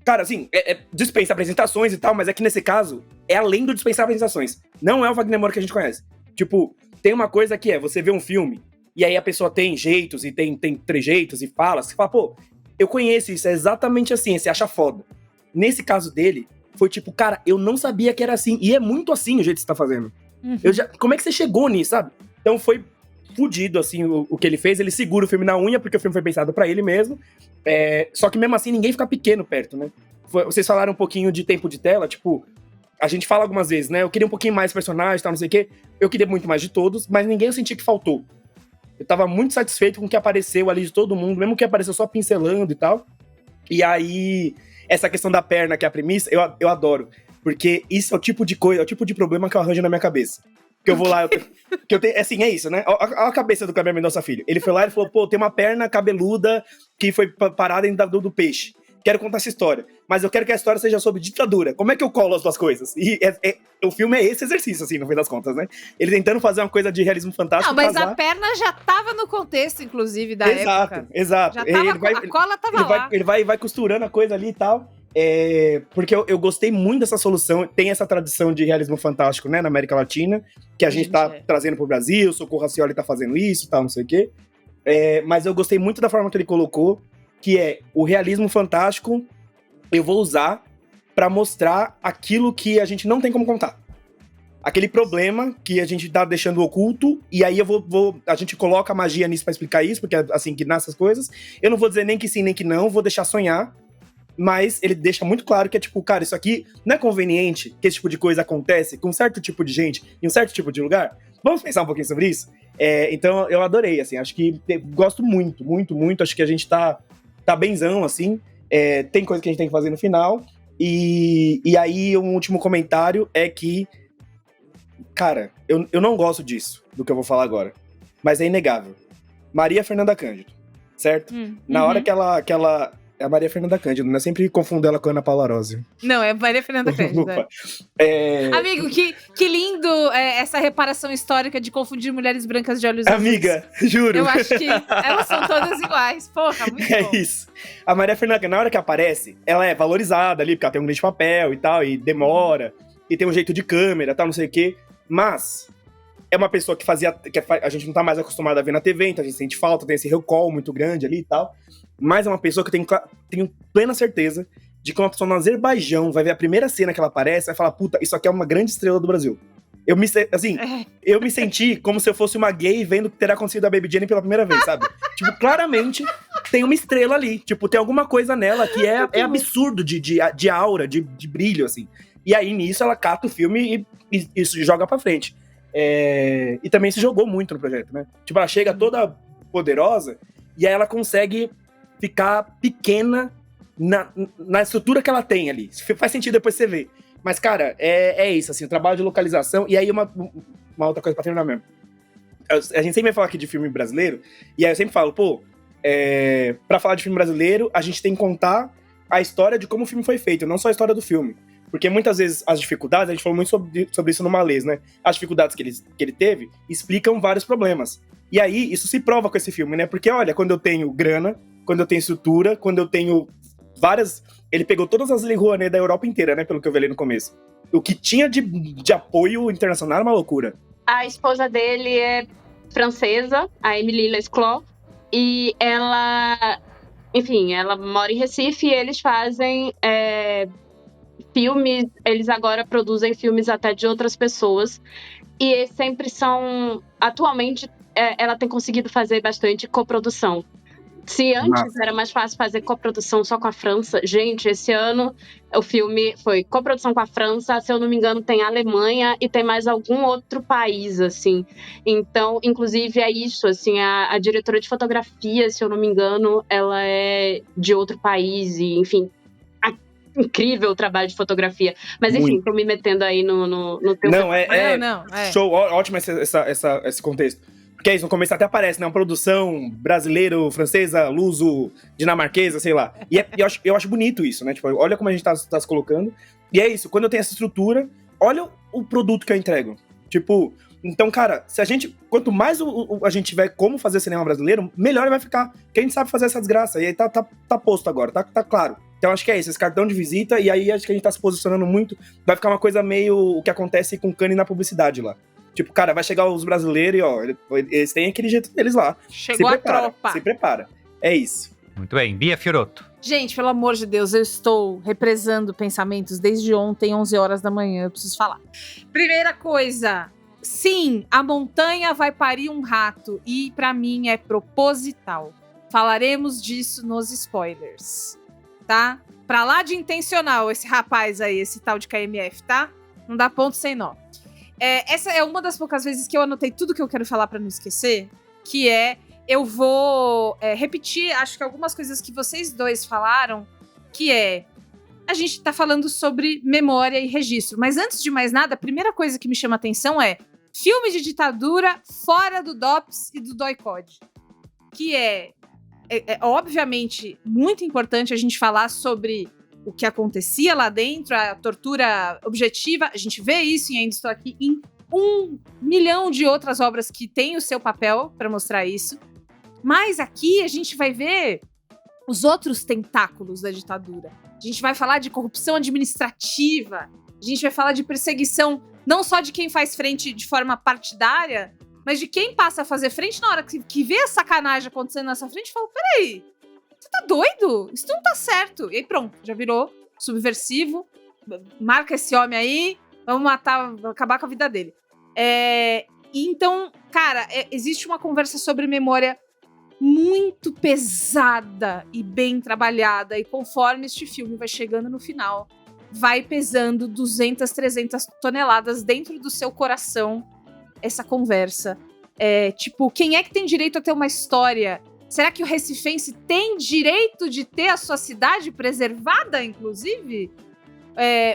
Cara, assim, dispensa apresentações e tal, mas é que nesse caso, é além do dispensar apresentações. Não é o Wagner Moura que a gente conhece. Tipo, tem uma coisa que você vê um filme, e aí a pessoa tem jeitos, e tem trejeitos, e fala, você fala, pô, eu conheço isso, é exatamente assim, você acha foda. Nesse caso dele, foi tipo, cara, eu não sabia que era assim, e é muito assim o jeito que você tá fazendo. Uhum. Como é que você chegou nisso, sabe? Então foi fudido, assim, o que ele fez. Ele segura o filme na unha, porque o filme foi pensado pra ele mesmo. Só que mesmo assim, ninguém fica pequeno perto, né? Vocês falaram um pouquinho de tempo de tela, tipo... A gente fala algumas vezes, né? Eu queria um pouquinho mais de personagens, tal, não sei o quê. Eu queria muito mais de todos, mas ninguém eu senti que faltou. Eu tava muito satisfeito com o que apareceu ali de todo mundo, mesmo que apareceu só pincelando e tal. E aí, essa questão da perna, que é a premissa, eu adoro. Porque isso é o tipo de coisa, é o tipo de problema que eu arranjo na minha cabeça. Que eu vou lá, assim, é isso, né? Olha a cabeça do Kleber Mendonça Filho. Ele foi lá e falou, pô, tem uma perna cabeluda que foi parada dentro do peixe. Quero contar essa história. Mas eu quero que a história seja sobre ditadura. Como é que eu colo as duas coisas? E o filme é esse exercício, assim, no fim das contas, né? Ele tentando fazer uma coisa de realismo fantástico. Não, mas a perna já tava no contexto, inclusive, da época. Exato. Já tava, a cola tava lá. Ele vai costurando a coisa ali e tal. Porque eu gostei muito dessa solução. Tem essa tradição de realismo fantástico, né, na América Latina, que a gente tá trazendo pro Brasil. O Socorro Racioli tá fazendo isso e tal, não sei o quê. Mas eu gostei muito da forma que ele colocou, que é o realismo fantástico eu vou usar pra mostrar aquilo que a gente não tem como contar. Aquele problema que a gente tá deixando oculto, e aí a gente coloca a magia nisso pra explicar isso, porque é assim que nascem as coisas. Eu não vou dizer nem que sim, nem que não, vou deixar sonhar, mas ele deixa muito claro que é tipo, cara, isso aqui não é conveniente que esse tipo de coisa acontece com um certo tipo de gente, em um certo tipo de lugar? Vamos pensar um pouquinho sobre isso? Então eu adorei, assim, acho que gosto muito, muito, muito, acho que a gente tá benzão, assim, tem coisa que a gente tem que fazer no final, e aí um último comentário é que, cara, eu não gosto disso, do que eu vou falar agora, mas é inegável. Maria Fernanda Cândido, certo? Na hora que ela É a Maria Fernanda Cândido, né? Sempre confundo ela com a Ana Paula Arósio. Não, é Maria Fernanda Cândido. Amigo, que lindo essa reparação histórica de confundir mulheres brancas de olhos azuis. Amiga, juro. Eu acho que elas são todas iguais. Porra, muito bom. É isso. A Maria Fernanda Cândido, na hora que aparece, ela é valorizada ali, porque ela tem um grande papel e tal, e demora, e tem um jeito de câmera, tal, não sei o quê. Mas é uma pessoa que a gente não tá mais acostumado a ver na TV, então a gente sente falta, tem esse recall muito grande ali e tal. Mas é uma pessoa que eu tenho plena certeza de que uma pessoa no Azerbaijão vai ver a primeira cena que ela aparece e vai falar, puta, isso aqui é uma grande estrela do Brasil. Eu me senti como se eu fosse uma gay vendo o que terá acontecido a Baby Jane pela primeira vez, sabe? Tipo, claramente tem uma estrela ali. Tipo, tem alguma coisa nela que é absurdo de aura, de brilho, assim. E aí, nisso, ela cata o filme e isso joga pra frente. E também se jogou muito no projeto, né? Tipo, ela chega toda poderosa e aí ela consegue ficar pequena na estrutura que ela tem ali. Faz sentido depois você ver. Mas, cara, é isso, assim, o trabalho de localização. E aí, uma outra coisa pra terminar mesmo. A gente sempre vai falar aqui de filme brasileiro, e aí eu sempre falo, pra falar de filme brasileiro, a gente tem que contar a história de como o filme foi feito, não só a história do filme. Porque muitas vezes as dificuldades, a gente falou muito sobre isso no Malês, né? As dificuldades que ele teve explicam vários problemas. E aí, isso se prova com esse filme, né? Porque, olha, quando eu tenho grana, quando eu tenho estrutura, quando eu tenho várias... Ele pegou todas as Lei Rouanet da Europa inteira, né? Pelo que eu vi ali no começo. O que tinha de apoio internacional era uma loucura. A esposa dele é francesa, a Émilie Lesclos, e ela... Enfim, ela mora em Recife e eles fazem... filmes, eles agora produzem filmes até de outras pessoas e sempre são, atualmente ela tem conseguido fazer bastante coprodução. Se antes era mais fácil fazer coprodução só com a França, gente, esse ano o filme foi coprodução com a França, se eu não me engano tem a Alemanha e tem mais algum outro país, assim. Então, inclusive é isso, assim, a diretora de fotografia, se eu não me engano, ela é de outro país e, enfim, incrível o trabalho de fotografia. Mas enfim, muito. Tô me metendo aí no teu... Não, show, ótimo esse contexto. Porque é isso, no começo até aparece, né? Uma produção brasileiro, francesa, luso, dinamarquesa, sei lá. E eu acho bonito isso, né? Tipo, olha como a gente tá se colocando. E é isso, quando eu tenho essa estrutura, olha o produto que eu entrego. Tipo, então, cara, quanto mais a gente tiver como fazer cinema brasileiro, melhor vai ficar. Porque a gente sabe fazer essa desgraça. E aí tá posto agora, tá claro. Então acho que é isso, esse cartão de visita, e aí acho que a gente tá se posicionando muito, vai ficar uma coisa meio o que acontece com o Cannes na publicidade lá. Tipo, cara, vai chegar os brasileiros e, ó, eles têm aquele jeito deles lá. Chegou a tropa. Se prepara. É isso. Muito bem. Bia Fiorotto. Gente, pelo amor de Deus, eu estou represando pensamentos desde ontem, 11 horas da manhã, eu preciso falar. Primeira coisa, sim, a montanha vai parir um rato, e pra mim é proposital. Falaremos disso nos spoilers. Tá? Pra lá de intencional esse rapaz aí, esse tal de KMF, tá? Não dá ponto sem nó. Essa é uma das poucas vezes que eu anotei tudo que eu quero falar pra não esquecer, que eu vou repetir, acho que algumas coisas que vocês dois falaram, que a gente tá falando sobre memória e registro, mas antes de mais nada, a primeira coisa que me chama a atenção é filme de ditadura fora do DOPS e do DOI-CODE, que é obviamente muito importante a gente falar sobre o que acontecia lá dentro, a tortura objetiva, a gente vê isso e ainda estou aqui em 1 milhão de outras obras que têm o seu papel para mostrar isso, mas aqui a gente vai ver os outros tentáculos da ditadura, a gente vai falar de corrupção administrativa, a gente vai falar de perseguição não só de quem faz frente de forma partidária, mas de quem passa a fazer frente na hora que vê a sacanagem acontecendo nessa frente, fala, peraí, você tá doido? Isso não tá certo. E aí pronto, já virou subversivo, marca esse homem aí, vamos matar, acabar com a vida dele. Então, cara, existe uma conversa sobre memória muito pesada e bem trabalhada, e conforme este filme vai chegando no final, vai pesando 200, 300 toneladas dentro do seu coração, essa conversa. Tipo, quem é que tem direito a ter uma história? Será que o recifense tem direito de ter a sua cidade preservada, inclusive?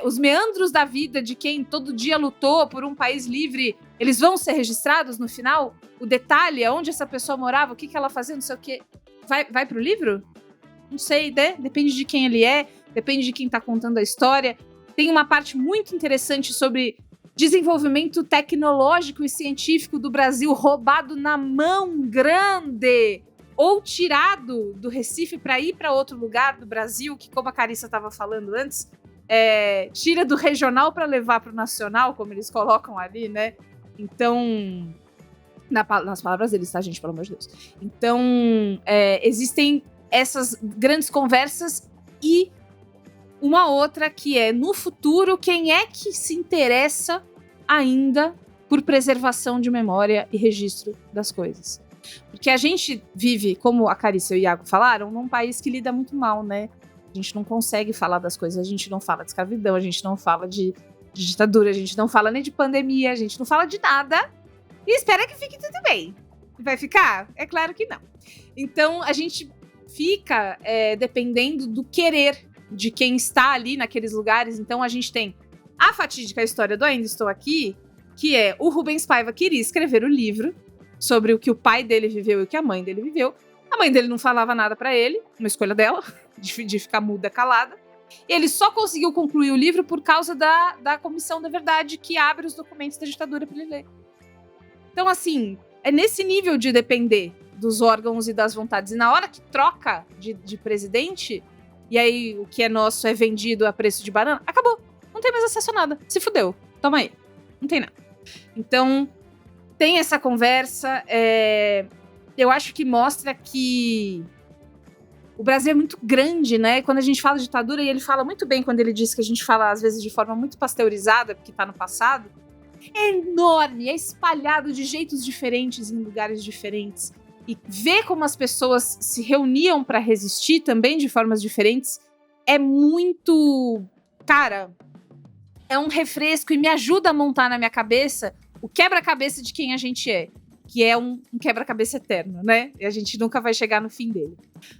Os meandros da vida de quem todo dia lutou por um país livre, eles vão ser registrados no final? O detalhe, onde essa pessoa morava, o que ela fazia, não sei o quê, vai pro livro? não sei, né? Depende de quem ele é, depende de quem tá contando a história. Tem uma parte muito interessante sobre desenvolvimento tecnológico e científico do Brasil roubado na mão grande ou tirado do Recife para ir para outro lugar do Brasil, que, como a Carissa estava falando antes, tira do regional para levar para o nacional, como eles colocam ali, né? Então, nas palavras deles, tá, gente? Pelo amor de Deus. Então, existem essas grandes conversas e uma outra que é, no futuro, quem é que se interessa ainda por preservação de memória e registro das coisas? Porque a gente vive, como a Carissa e o Iago falaram, num país que lida muito mal, né? A gente não consegue falar das coisas, a gente não fala de escravidão, a gente não fala de ditadura, a gente não fala nem de pandemia, a gente não fala de nada e espera que fique tudo bem. Vai ficar? É claro que não. Então, a gente fica dependendo do querer de quem está ali naqueles lugares. Então, a gente tem a fatídica história do Ainda Estou Aqui, que é o Rubens Paiva queria escrever o livro sobre o que o pai dele viveu e o que a mãe dele viveu. A mãe dele não falava nada pra ele, uma escolha dela, de ficar muda, calada. E ele só conseguiu concluir o livro por causa da Comissão da Verdade, que abre os documentos da ditadura pra ele ler. Então, assim, é nesse nível de depender dos órgãos e das vontades. E na hora que troca de presidente, e aí o que é nosso é vendido a preço de banana, acabou. Não tem mais acesso a nada. Se fudeu. Toma aí. Não tem nada. Então, tem essa conversa. Eu acho que mostra que o Brasil é muito grande, né? Quando a gente fala de ditadura, e ele fala muito bem quando ele diz que a gente fala, às vezes, de forma muito pasteurizada, porque tá no passado, é enorme, é espalhado de jeitos diferentes, em lugares diferentes. E ver como as pessoas se reuniam para resistir também de formas diferentes é muito... Cara, é um refresco e me ajuda a montar na minha cabeça o quebra-cabeça de quem a gente é. Que é um quebra-cabeça eterno, né? E a gente nunca vai chegar no fim dele.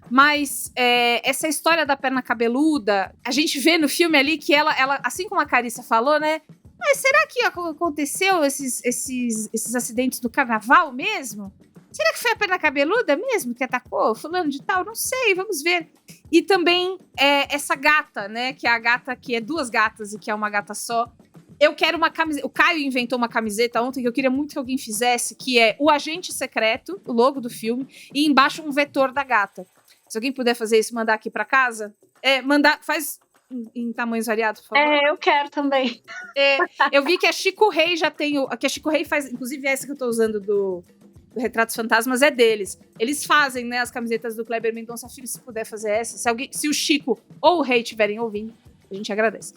Mas essa história da perna cabeluda, a gente vê no filme ali que ela assim como a Carissa falou, né? Mas será que aconteceu esses acidentes no carnaval mesmo? Será que foi a perna cabeluda mesmo que atacou fulano de tal? Não sei, vamos ver. E também essa gata, né? Que é a gata que é duas gatas e que é uma gata só. Eu quero uma camiseta. O Caio inventou uma camiseta ontem que eu queria muito que alguém fizesse, que é o agente secreto, o logo do filme, e embaixo um vetor da gata. Se alguém puder fazer isso, mandar aqui pra casa. Faz em tamanhos variados, por favor. Eu quero também. Eu vi que a Chico Rei já tem. Que a Chico Rei faz, inclusive essa que eu tô usando do Retratos Fantasmas é deles. Eles fazem, né, as camisetas do Kleber Mendonça Filho, se puder fazer essa. Se o Chico ou o Rei estiverem ouvindo, a gente agradece.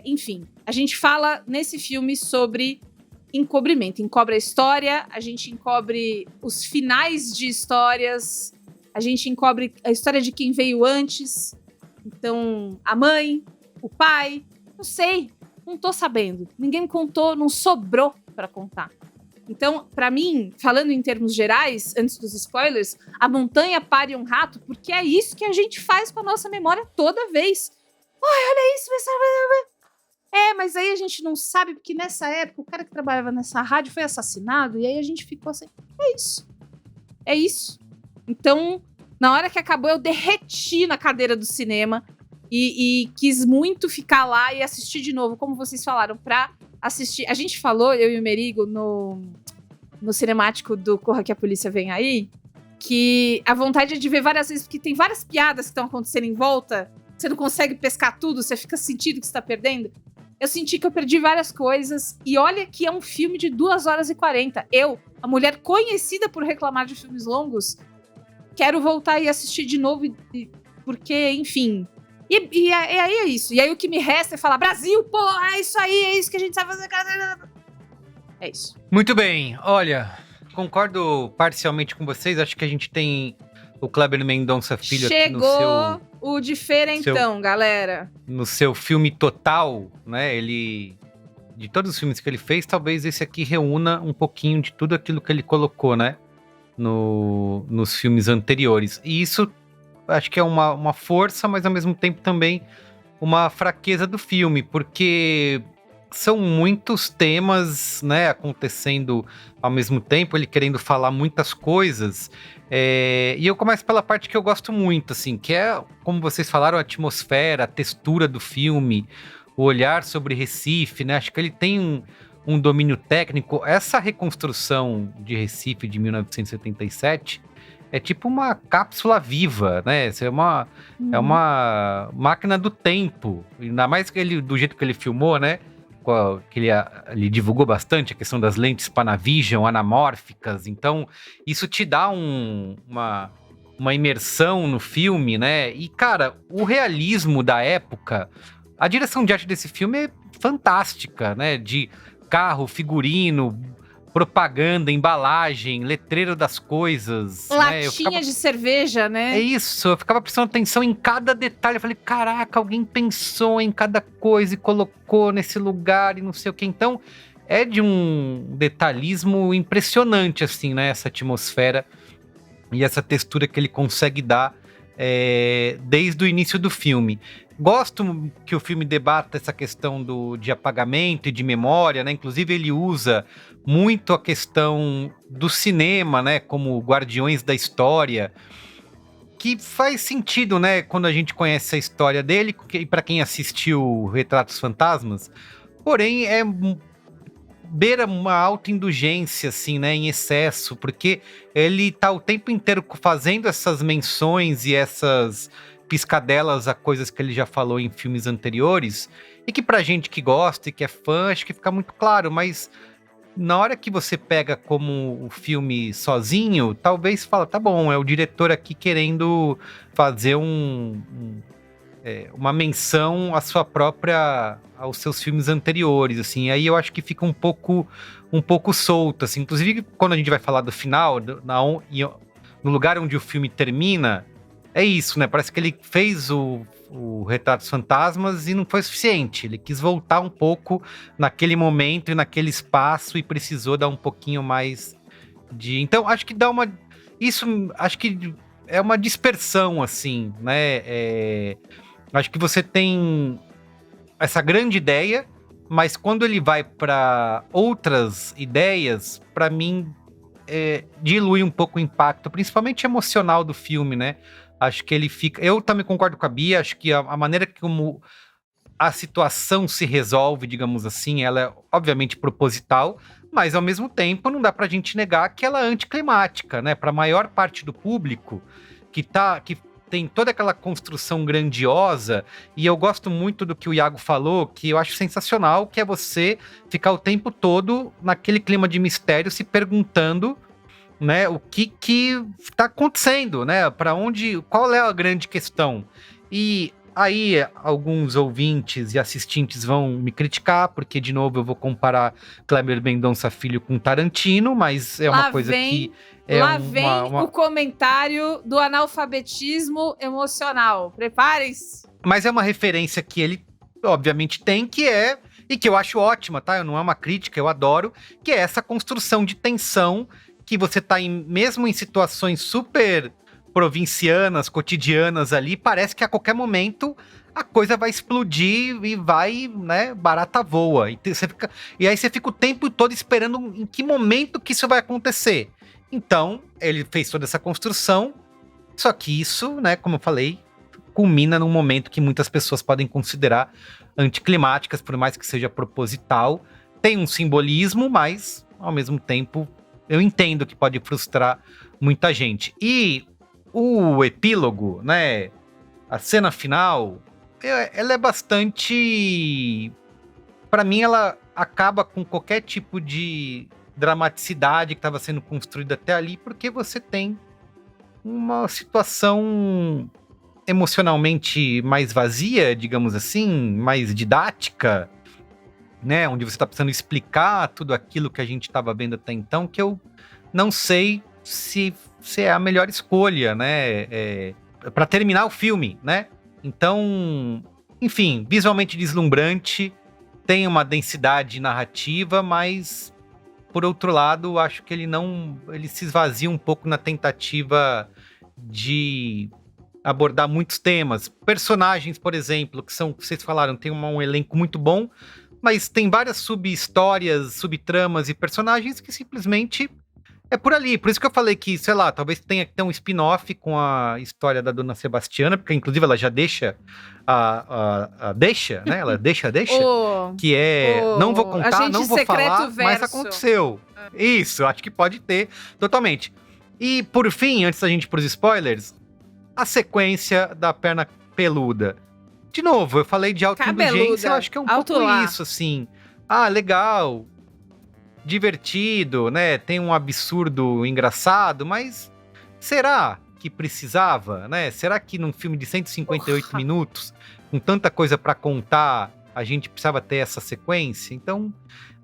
Enfim, a gente fala nesse filme sobre encobrimento. Encobre a história, a gente encobre os finais de histórias, a gente encobre a história de quem veio antes. Então, a mãe, o pai, não sei, não tô sabendo. Ninguém me contou, não sobrou pra contar. Então, pra mim, falando em termos gerais, antes dos spoilers, a montanha pare um rato, porque é isso que a gente faz com a nossa memória toda vez. Olha isso, mas aí a gente não sabe, porque nessa época o cara que trabalhava nessa rádio foi assassinado, e aí a gente ficou assim, é isso. Então, na hora que acabou, eu derreti na cadeira do cinema e quis muito ficar lá e assistir de novo, como vocês falaram, pra assistir. A gente falou, eu e o Merigo, no cinemático do Corra que a Polícia Vem Aí, que a vontade é de ver várias vezes, porque tem várias piadas que estão acontecendo em volta. Você não consegue pescar tudo, você fica sentindo que você tá perdendo. Eu senti que eu perdi várias coisas. E olha que é um filme de 2 horas e 40. Eu, a mulher conhecida por reclamar de filmes longos, quero voltar e assistir de novo, porque, enfim. E aí é isso. E aí o que me resta é falar, Brasil, porra, é isso aí, é isso que a gente sabe fazer. É isso. Muito bem. Olha, concordo parcialmente com vocês. Acho que a gente tem o Kleber Mendonça Filho aqui no seu... Chegou o diferentão, galera. No seu filme total, né? Ele... De todos os filmes que ele fez, talvez esse aqui reúna um pouquinho de tudo aquilo que ele colocou, né? Nos filmes anteriores. E isso, acho que é uma força, mas ao mesmo tempo também uma fraqueza do filme. Porque são muitos temas, né, acontecendo ao mesmo tempo, ele querendo falar muitas coisas. E eu começo pela parte que eu gosto muito, assim, que é, como vocês falaram, a atmosfera, a textura do filme, o olhar sobre Recife, né? Acho que ele tem um domínio técnico. Essa reconstrução de Recife de 1977 é tipo uma cápsula viva, né? É uma máquina do tempo. Ainda mais que ele, do jeito que ele filmou, né? Que ele divulgou bastante a questão das lentes Panavision anamórficas. Então, isso te dá uma imersão no filme, né? E, cara, o realismo da época, a direção de arte desse filme é fantástica, né? De carro, figurino, propaganda, embalagem, letreiro das coisas. Latinha de cerveja, né? É isso, eu ficava prestando atenção em cada detalhe. Eu falei, caraca, alguém pensou em cada coisa e colocou nesse lugar e não sei o que. Então, é de um detalhismo impressionante, assim, né? Essa atmosfera e essa textura que ele consegue dar desde o início do filme. Gosto que o filme debata essa questão de apagamento e de memória, né? Inclusive ele usa muito a questão do cinema, né? Como guardiões da história, que faz sentido, né? Quando a gente conhece a história dele e para quem assistiu Retratos Fantasmas. Porém, beira uma autoindulgência, assim, né? Em excesso, porque ele tá o tempo inteiro fazendo essas menções e essas piscadelas a coisas que ele já falou em filmes anteriores, e que pra gente que gosta e que é fã, acho que fica muito claro, mas na hora que você pega como o filme sozinho, talvez fala, tá bom, é o diretor aqui querendo fazer uma menção à sua própria, aos seus filmes anteriores, assim, aí eu acho que fica um pouco solto, assim, inclusive quando a gente vai falar do final, no lugar onde o filme termina, é isso, né? Parece que ele fez o Retratos Fantasmas e não foi suficiente. Ele quis voltar um pouco naquele momento e naquele espaço e precisou dar um pouquinho mais de... Então, acho que acho que é uma dispersão, assim, né? Acho que você tem essa grande ideia, mas quando ele vai para outras ideias, para mim, dilui um pouco o impacto, principalmente emocional do filme, né? Acho que ele fica... Eu também concordo com a Bia, acho que a maneira como a situação se resolve, digamos assim, ela é obviamente proposital, mas ao mesmo tempo não dá pra gente negar que ela é anticlimática, né? Pra maior parte do público que tem toda aquela construção grandiosa, e eu gosto muito do que o Iago falou, que eu acho sensacional, que é você ficar o tempo todo naquele clima de mistério, se perguntando, né, o que tá acontecendo, né? Qual é a grande questão? E aí alguns ouvintes e assistentes vão me criticar, porque de novo eu vou comparar Kleber Mendonça Filho com Tarantino, mas é uma coisa que vem o comentário do analfabetismo emocional. Preparem-se. Mas é uma referência que ele obviamente tem, e que eu acho ótima, tá? Não é uma crítica, eu adoro, que é essa construção de tensão que você tá mesmo em situações super provincianas, cotidianas ali, parece que a qualquer momento a coisa vai explodir e vai, né, barata voa. E aí você fica o tempo todo esperando em que momento que isso vai acontecer. Então, ele fez toda essa construção, só que isso, né, como eu falei, culmina num momento que muitas pessoas podem considerar anticlimáticas, por mais que seja proposital. Tem um simbolismo, mas, ao mesmo tempo, eu entendo que pode frustrar muita gente. E o epílogo, né? A cena final, ela é bastante... Pra mim, ela acaba com qualquer tipo de dramaticidade que estava sendo construída até ali, porque você tem uma situação emocionalmente mais vazia, digamos assim, mais didática, né, onde você está precisando explicar tudo aquilo que a gente estava vendo até então, que eu não sei se é a melhor escolha, né, para terminar o filme, né? Então, enfim, visualmente deslumbrante, tem uma densidade narrativa, mas por outro lado, acho que ele se esvazia um pouco na tentativa de abordar muitos temas. Personagens, por exemplo, que vocês falaram, tem um elenco muito bom, mas tem várias sub-histórias, subtramas e personagens que simplesmente é por ali. Por isso que eu falei que, sei lá, talvez tenha que ter um spin-off com a história da Dona Sebastiana, porque inclusive ela já deixa deixa, né? Ela deixa, que é, não vou contar, não vou falar, mas aconteceu. Isso, acho que pode ter, totalmente. E, por fim, antes da gente ir pros spoilers, a sequência da perna peluda. De novo, eu falei de autoindulgência, eu acho que é um pouco isso, assim. Ah, legal, divertido, né? Tem um absurdo engraçado, mas será que precisava, né? Será que num filme de 158 minutos, com tanta coisa pra contar, a gente precisava ter essa sequência? Então,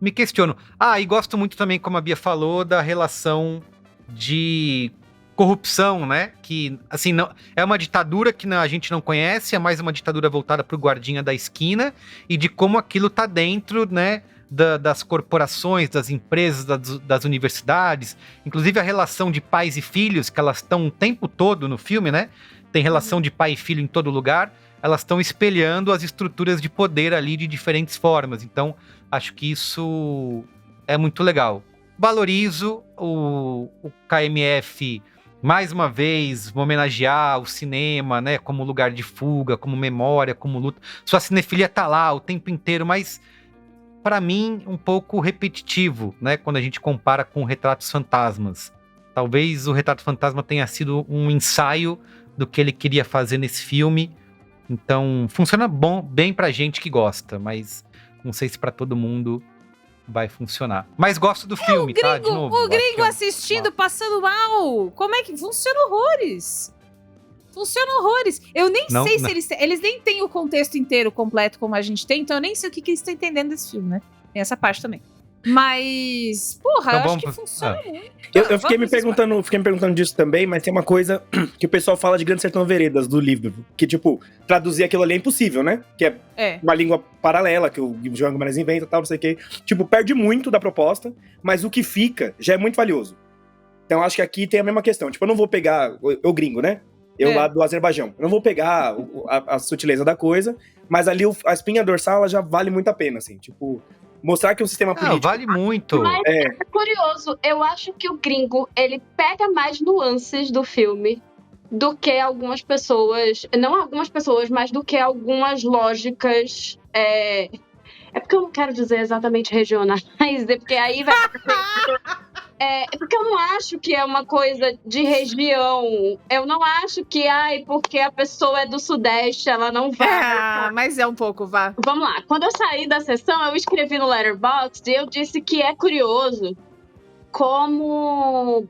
me questiono. Ah, e gosto muito também, como a Bia falou, da relação de corrupção, né? Que, assim, não, é uma ditadura que a gente não conhece, é mais uma ditadura voltada pro guardinha da esquina, e de como aquilo tá dentro, né? Das corporações, das empresas, das universidades, inclusive a relação de pais e filhos, que elas estão o tempo todo no filme, né? Tem relação de pai e filho em todo lugar, elas estão espelhando as estruturas de poder ali de diferentes formas. Então, acho que isso é muito legal. Valorizo o KMF, mais uma vez, homenagear o cinema, né? Como lugar de fuga, como memória, como luta. Sua cinefilia tá lá o tempo inteiro, mas para mim, um pouco repetitivo, né? Quando a gente compara com Retratos Fantasmas. Talvez o Retrato Fantasma tenha sido um ensaio do que ele queria fazer nesse filme. Então, funciona bem pra gente que gosta, mas não sei se pra todo mundo vai funcionar. Mas gosto do filme, tá? De novo. O gringo assistindo, passando mal. Como é que funciona horrores? Funciona horrores. Eu nem sei se eles nem têm o contexto inteiro completo como a gente tem, então eu nem sei o que eles estão entendendo desse filme, né? Tem essa parte também. Mas, porra, eu acho que funciona muito. Eu fiquei me perguntando disso também, mas tem uma coisa que o pessoal fala de Grande Sertão Veredas, do livro, que, tipo, traduzir aquilo ali é impossível, né? Que é uma língua paralela, que o João Guimarães inventa e tal, não sei o quê. Tipo, perde muito da proposta, mas o que fica já é muito valioso. Então, acho que aqui tem a mesma questão. Tipo, eu não vou pegar o gringo, né? Eu lá do Azerbaijão. Eu não vou pegar a sutileza da coisa, mas ali a espinha dorsal ela já vale muito a pena, assim. Tipo, mostrar que um sistema político... vale muito. Mas é curioso, eu acho que o gringo, ele pega mais nuances do filme do que algumas pessoas... Não algumas pessoas, mas do que algumas lógicas... É porque eu não quero dizer exatamente regionais, é porque aí vai... É porque eu não acho que é uma coisa de região. Eu não acho que, porque a pessoa é do Sudeste, ela não vai. Mas é um pouco, vá. Vamos lá. Quando eu saí da sessão, eu escrevi no Letterboxd e eu disse que é curioso como,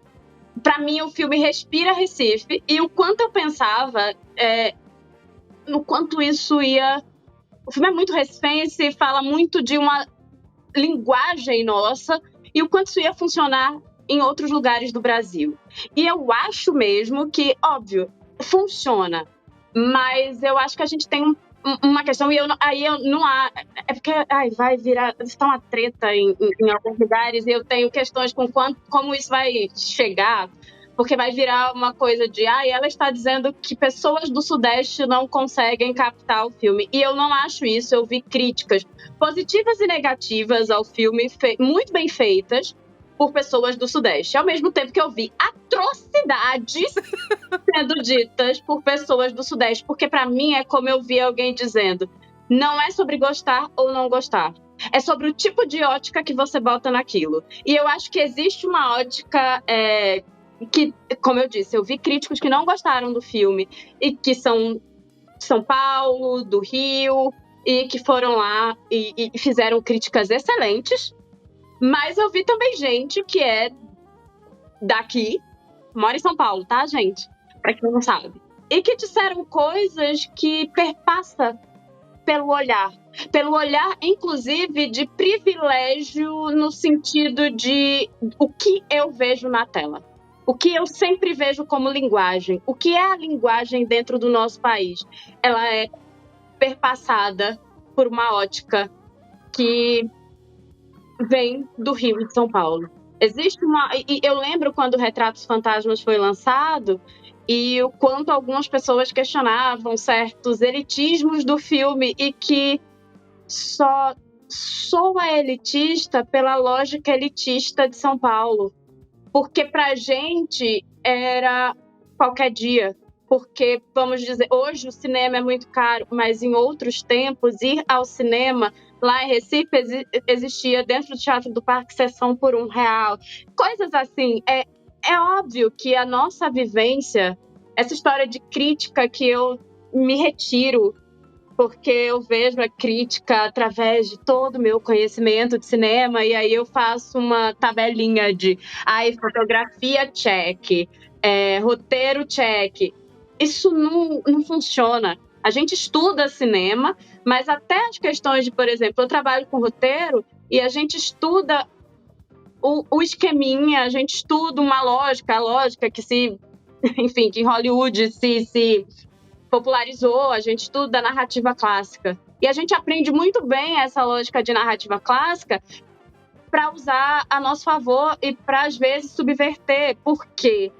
pra mim, o filme respira Recife e o quanto eu pensava no quanto isso ia... O filme é muito recifense, fala muito de uma linguagem nossa e o quanto isso ia funcionar em outros lugares do Brasil. E eu acho mesmo que, óbvio, funciona, mas eu acho que a gente tem uma questão, e aí eu não há... É porque vai virar... Está uma treta em alguns lugares, e eu tenho questões com como isso vai chegar, porque vai virar uma coisa de... ela está dizendo que pessoas do Sudeste não conseguem captar o filme. E eu não acho isso. Eu vi críticas positivas e negativas ao filme, muito bem feitas por pessoas do Sudeste. Ao mesmo tempo que eu vi atrocidades sendo ditas por pessoas do Sudeste. Porque pra mim é como eu vi alguém dizendo: não é sobre gostar ou não gostar. É sobre o tipo de ótica que você bota naquilo. E eu acho que existe uma ótica... que, como eu disse, eu vi críticos que não gostaram do filme e que são de São Paulo, do Rio, e que foram lá e fizeram críticas excelentes, mas eu vi também gente que é daqui, mora em São Paulo, tá, gente? Pra quem não sabe. E que disseram coisas que perpassa pelo olhar, inclusive, de privilégio no sentido de o que eu vejo na tela. O que eu sempre vejo como linguagem. O que é a linguagem dentro do nosso país? Ela é perpassada por uma ótica que vem do Rio e de São Paulo. Existe uma... E eu lembro quando Retratos Fantasmas foi lançado e o quanto algumas pessoas questionavam certos elitismos do filme e que só soa elitista pela lógica elitista de São Paulo. Porque pra gente era qualquer dia. Porque, vamos dizer, hoje o cinema é muito caro, mas em outros tempos, ir ao cinema lá em Recife existia dentro do Teatro do Parque sessão por R$1. Coisas assim. É óbvio que a nossa vivência, essa história de crítica que eu me retiro, porque eu vejo a crítica através de todo o meu conhecimento de cinema, e aí eu faço uma tabelinha de fotografia check, roteiro check. Isso não funciona. A gente estuda cinema, mas até as questões de, por exemplo, eu trabalho com roteiro e a gente estuda o esqueminha, a gente estuda uma lógica, a lógica que enfim, que em Hollywood se popularizou, a gente estuda a narrativa clássica. E a gente aprende muito bem essa lógica de narrativa clássica para usar a nosso favor e para, às vezes, subverter. Porque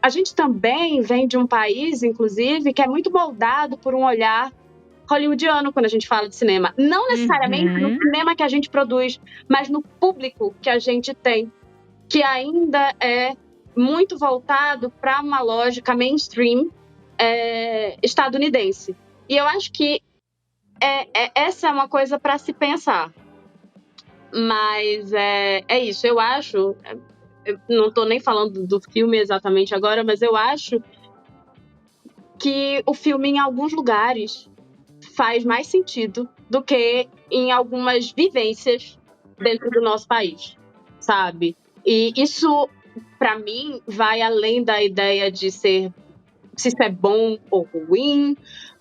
a gente também vem de um país, inclusive, que é muito moldado por um olhar hollywoodiano quando a gente fala de cinema. Não necessariamente no cinema que a gente produz, mas no público que a gente tem, que ainda é muito voltado para uma lógica mainstream estadunidense. E eu acho que essa é uma coisa para se pensar. Mas é isso, eu acho... Eu não estou nem falando do filme exatamente agora, mas eu acho que o filme, em alguns lugares, faz mais sentido do que em algumas vivências dentro do nosso país, sabe? E isso, para mim, vai além da ideia de se isso é bom ou ruim,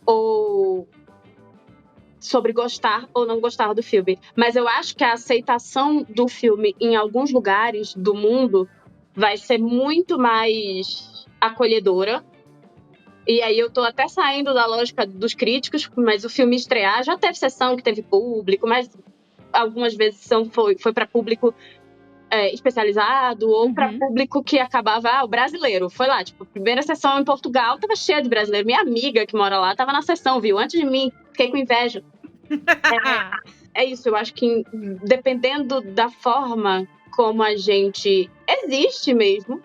ou sobre gostar ou não gostar do filme. Mas eu acho que a aceitação do filme em alguns lugares do mundo vai ser muito mais acolhedora. E aí eu tô até saindo da lógica dos críticos, mas o filme estrear já teve sessão que teve público, mas algumas vezes foi para público especializado ou para público que acabava, o brasileiro. Foi lá, tipo, a primeira sessão em Portugal tava cheia de brasileiro. Minha amiga que mora lá tava na sessão, viu? Antes de mim, fiquei com inveja. É isso, eu acho que dependendo da forma como a gente existe mesmo,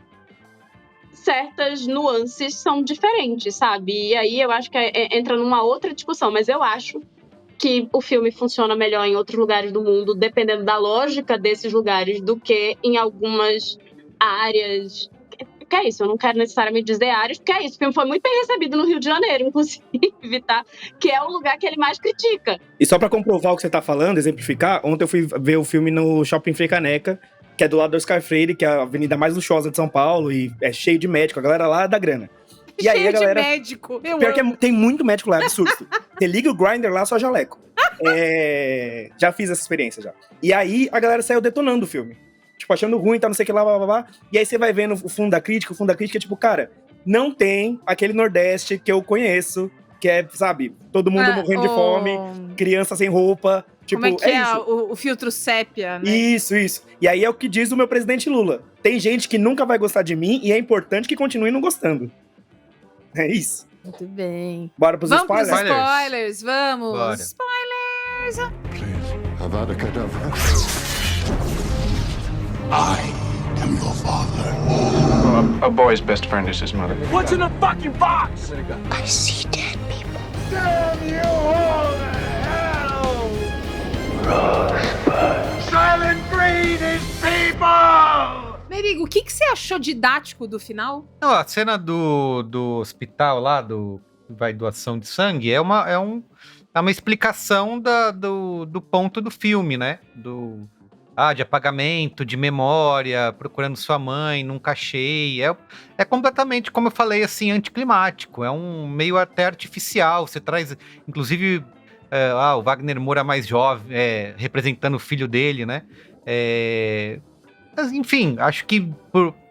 certas nuances são diferentes, sabe? E aí eu acho que entra numa outra discussão, mas eu acho que o filme funciona melhor em outros lugares do mundo, dependendo da lógica desses lugares, do que em algumas áreas. Que é isso, eu não quero necessariamente dizer áreas, porque é isso, o filme foi muito bem recebido no Rio de Janeiro, inclusive, tá? Que é o lugar que ele mais critica. E só pra comprovar o que você tá falando, exemplificar, ontem eu fui ver o filme no Shopping Frei Caneca, que é do lado do Oscar Freire, que é a avenida mais luxuosa de São Paulo, e é cheio de médico, a galera lá dá grana. E aí a galera... de médico, pior que tem muito médico lá, é absurdo. Você liga o Grindr lá, só jaleco. Já fiz essa experiência, já. E aí a galera saiu detonando o filme. Tipo, achando ruim, tá, não sei o que lá, blá, blá, blá. E aí você vai vendo o fundo da crítica é tipo, cara, não tem aquele Nordeste que eu conheço, que é, sabe, todo mundo morrendo de fome, criança sem roupa. Tipo, como é que é isso. O filtro sépia, né? Isso. E aí é o que diz o meu presidente Lula. Tem gente que nunca vai gostar de mim e é importante que continue não gostando. É isso. Muito bem. Bora pros spoilers? Vamos pros spoilers, vamos. Bora. Spoilers! Please, Avada Kedavra. I am your father. A boy's best friend is his mother. What's in the fucking box? I see dead people. Damn you all to hell! Rosebud. Silent Breed is people! Merigo, o que você achou didático do final? Não, a cena do hospital lá, vai doação de sangue, é uma explicação do ponto do filme, né? De apagamento, de memória, procurando sua mãe, nunca achei. É completamente, como eu falei, assim, anticlimático. É um meio até artificial. Você traz, inclusive, o Wagner Moura mais jovem, representando o filho dele, né? Enfim, acho que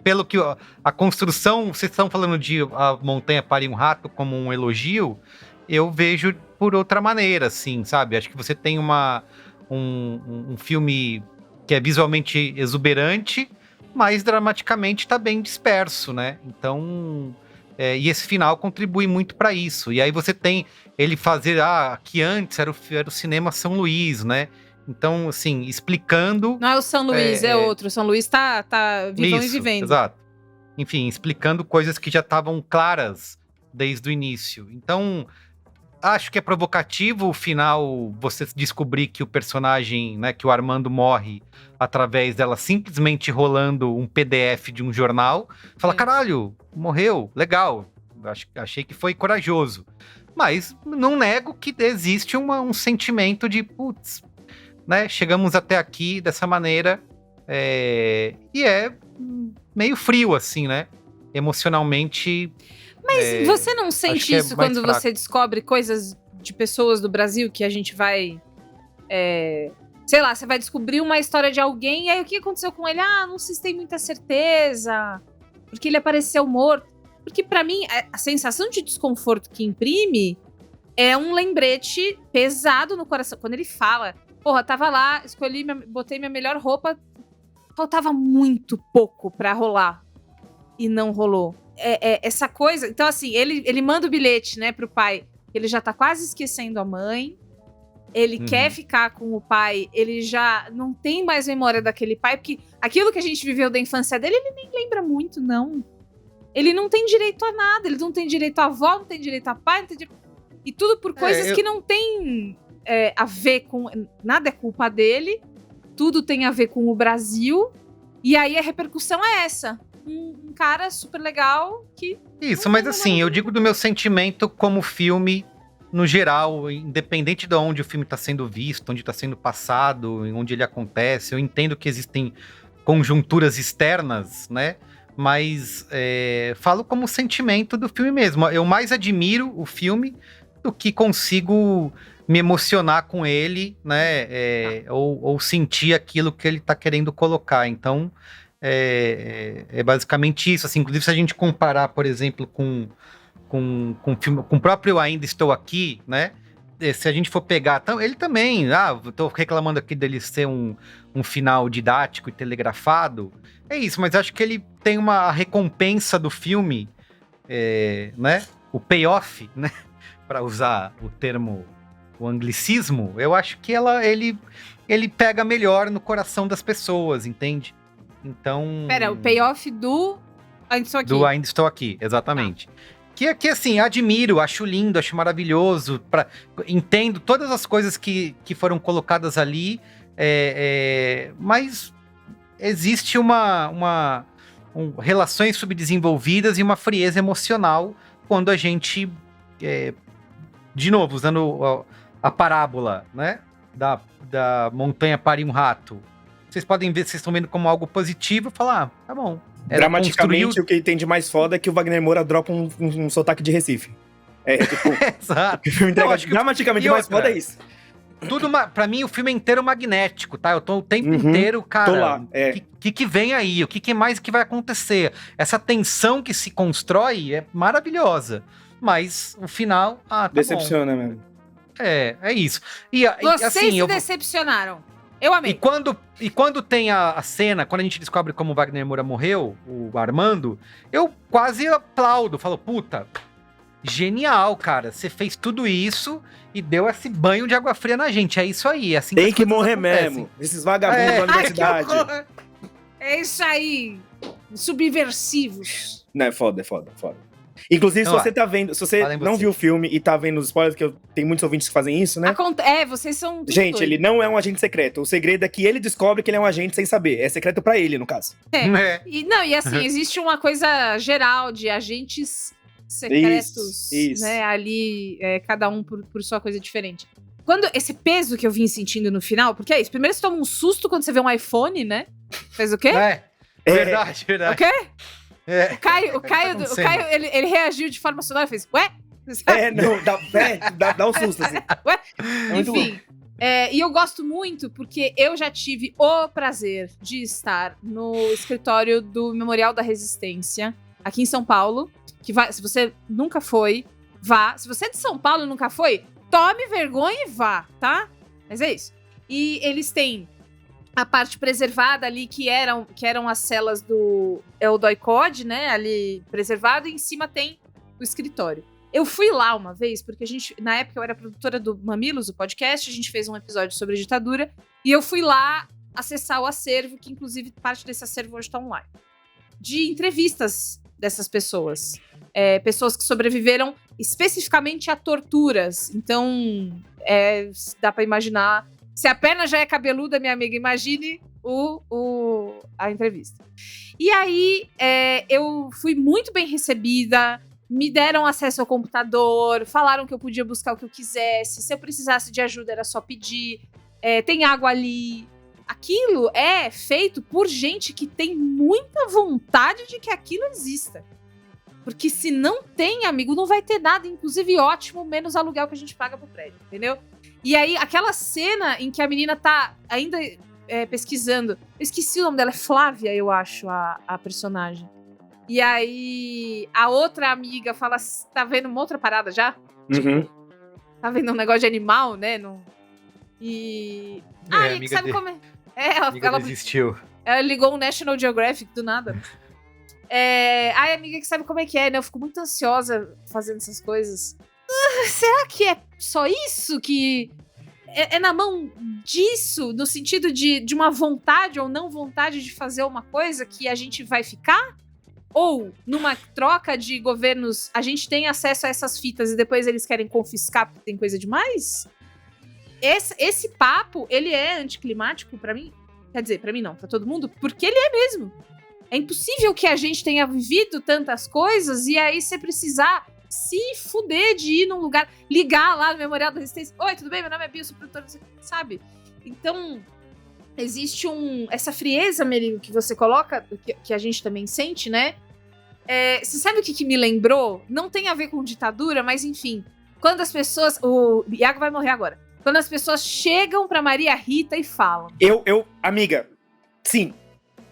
pelo que a construção, vocês estão falando de A Montanha Pare um Rato como um elogio, eu vejo por outra maneira, assim, sabe? Acho que você tem um filme que é visualmente exuberante, mas dramaticamente está bem disperso, né? Então, E esse final contribui muito para isso. E aí você tem ele fazer, que antes era o cinema São Luís, né? Então, assim, explicando... Não é o São Luís, é outro. O São Luís tá vivão e vivendo. Exato. Enfim, explicando coisas que já estavam claras desde o início. Então, acho que é provocativo o final, você descobrir que o personagem, né, que o Armando morre através dela simplesmente rolando um PDF de um jornal. Fala, caralho, morreu, legal. Achei que foi corajoso. Mas não nego que existe um sentimento de, putz, né, chegamos até aqui dessa maneira, e é meio frio, assim, né? Emocionalmente. Mas você não sente isso quando você descobre coisas de pessoas do Brasil que a gente vai... sei lá, você vai descobrir uma história de alguém, e aí o que aconteceu com ele? Não se tem muita certeza, porque ele apareceu morto. Porque pra mim, a sensação de desconforto que imprime é um lembrete pesado no coração. Quando ele fala, porra, tava lá, botei minha melhor roupa, faltava muito pouco pra rolar. E não rolou. Essa coisa... Então, assim, ele manda o bilhete, né, pro pai. Ele já tá quase esquecendo a mãe. Ele quer ficar com o pai. Ele já não tem mais memória daquele pai. Porque aquilo que a gente viveu da infância dele, ele nem lembra muito, não. Ele não tem direito a nada. Ele não tem direito à avó, não tem direito a pai. Não tem direito... E tudo por coisas que não tem a ver com... Nada é culpa dele. Tudo tem a ver com o Brasil. E aí a repercussão é essa. Um cara super legal que... Isso, mas assim, eu digo do meu sentimento como filme, no geral, independente de onde o filme está sendo visto, onde está sendo passado, onde ele acontece. Eu entendo que existem conjunturas externas, né? Mas falo como sentimento do filme mesmo. Eu mais admiro o filme do que consigo me emocionar com ele, né? Ou sentir aquilo que ele está querendo colocar. Então... É basicamente isso, assim. Inclusive se a gente comparar, por exemplo, com o próprio Ainda Estou Aqui, né, se a gente for pegar, ele também, tô reclamando aqui dele ser um final didático e telegrafado, é isso, mas acho que ele tem a recompensa do filme, né, o payoff, né, para usar o anglicismo, eu acho que ele pega melhor no coração das pessoas, entende? Então... Pera, o payoff do Ainda Estou Aqui. Do Ainda Estou Aqui, exatamente. Que assim, admiro, acho lindo, acho maravilhoso. Entendo todas as coisas que foram colocadas ali, mas existe relações subdesenvolvidas e uma frieza emocional quando a gente, de novo, usando a parábola, né, da montanha parir um rato. Vocês podem ver, vocês estão vendo como algo positivo e falar, tá bom. Dramaticamente, o que tem de mais foda é que o Wagner Moura dropa um sotaque de Recife. Tipo... Exato. O filme entrega dramaticamente mais foda é isso. Pra mim, o filme é inteiro magnético, tá? Eu tô o tempo inteiro, cara... Tô lá, que vem aí? O que mais que vai acontecer? Essa tensão que se constrói é maravilhosa. Mas, o final... tá decepciona bom. mesmo. É isso. Vocês assim, se decepcionaram. Eu amei. E quando tem a cena, quando a gente descobre como o Wagner Moura morreu, o Armando, eu quase aplaudo. Falo, puta, genial, cara. Você fez tudo isso e deu esse banho de água fria na gente. É isso aí. É assim tem que morrer mesmo. Esses vagabundos da universidade. É isso aí. Subversivos. Não, é foda. Inclusive, se você tá vendo, se você não viu o filme e tá vendo os spoilers, que tem muços ouvintes que fazem isso, né? Vocês são... Gente, doido. ele não é um agente secreto. O segredo é que ele descobre que ele é um agente sem saber. É secreto pra ele, no caso. E assim, existe uma coisa geral de agentes secretos, isso. né? Ali, cada um por sua coisa diferente. Quando esse peso que eu vim sentindo no final, porque é isso, primeiro você toma um susto quando você vê um iPhone, né? Fez o quê? Verdade. O quê? O Caio, ele reagiu de forma sonora e fez, ué? Dá um susto, assim. Ué? Enfim, e eu gosto muito porque eu já tive o prazer de estar no escritório do Memorial da Resistência, aqui em São Paulo, se você nunca foi, vá. Se você é de São Paulo e nunca foi, tome vergonha e vá, tá? Mas é isso. E eles têm a parte preservada ali, que eram as celas do Eldoi Code, né, ali preservado, e em cima tem o escritório. Eu fui lá uma vez, porque na época eu era produtora do Mamilos, o podcast, a gente fez um episódio sobre a ditadura, e eu fui lá acessar o acervo, que inclusive parte desse acervo hoje está online, de entrevistas dessas pessoas. Pessoas que sobreviveram especificamente a torturas. Então, dá pra imaginar. Se a perna já é cabeluda, minha amiga, imagine a entrevista. E aí, eu fui muito bem recebida, me deram acesso ao computador, falaram que eu podia buscar o que eu quisesse, se eu precisasse de ajuda era só pedir, tem água ali. Aquilo é feito por gente que tem muita vontade de que aquilo exista. Porque se não tem, amigo, não vai ter nada, inclusive ótimo, menos aluguel que a gente paga pro prédio, entendeu? E aí, aquela cena em que a menina tá ainda pesquisando, eu esqueci o nome dela, é Flávia, eu acho, a personagem. E aí, a outra amiga fala, tá vendo uma outra parada já? Uhum. Tá vendo um negócio de animal, né? E... sabe como é? Ela desistiu. Ela ligou o National Geographic do nada. Amiga, que sabe como é que é, né? Eu fico muito ansiosa fazendo essas coisas. Será que é só isso que... É na mão disso, no sentido de uma vontade ou não vontade de fazer uma coisa que a gente vai ficar? Ou, numa troca de governos, a gente tem acesso a essas fitas e depois eles querem confiscar porque tem coisa demais? Esse papo, ele é anticlimático pra mim. Quer dizer, pra mim não, pra todo mundo, porque ele é mesmo. É impossível que a gente tenha vivido tantas coisas e aí você precisar se fuder de ir num lugar, ligar lá no Memorial da Resistência. Oi, tudo bem? Meu nome é Bia, sou produtora, sabe? Então, existe essa frieza, Merigo, que você coloca, que a gente também sente, né? Você sabe o que me lembrou? Não tem a ver com ditadura, mas enfim. Quando as pessoas... O Iago vai morrer agora. Quando as pessoas chegam pra Maria Rita e falam... Amiga, sim.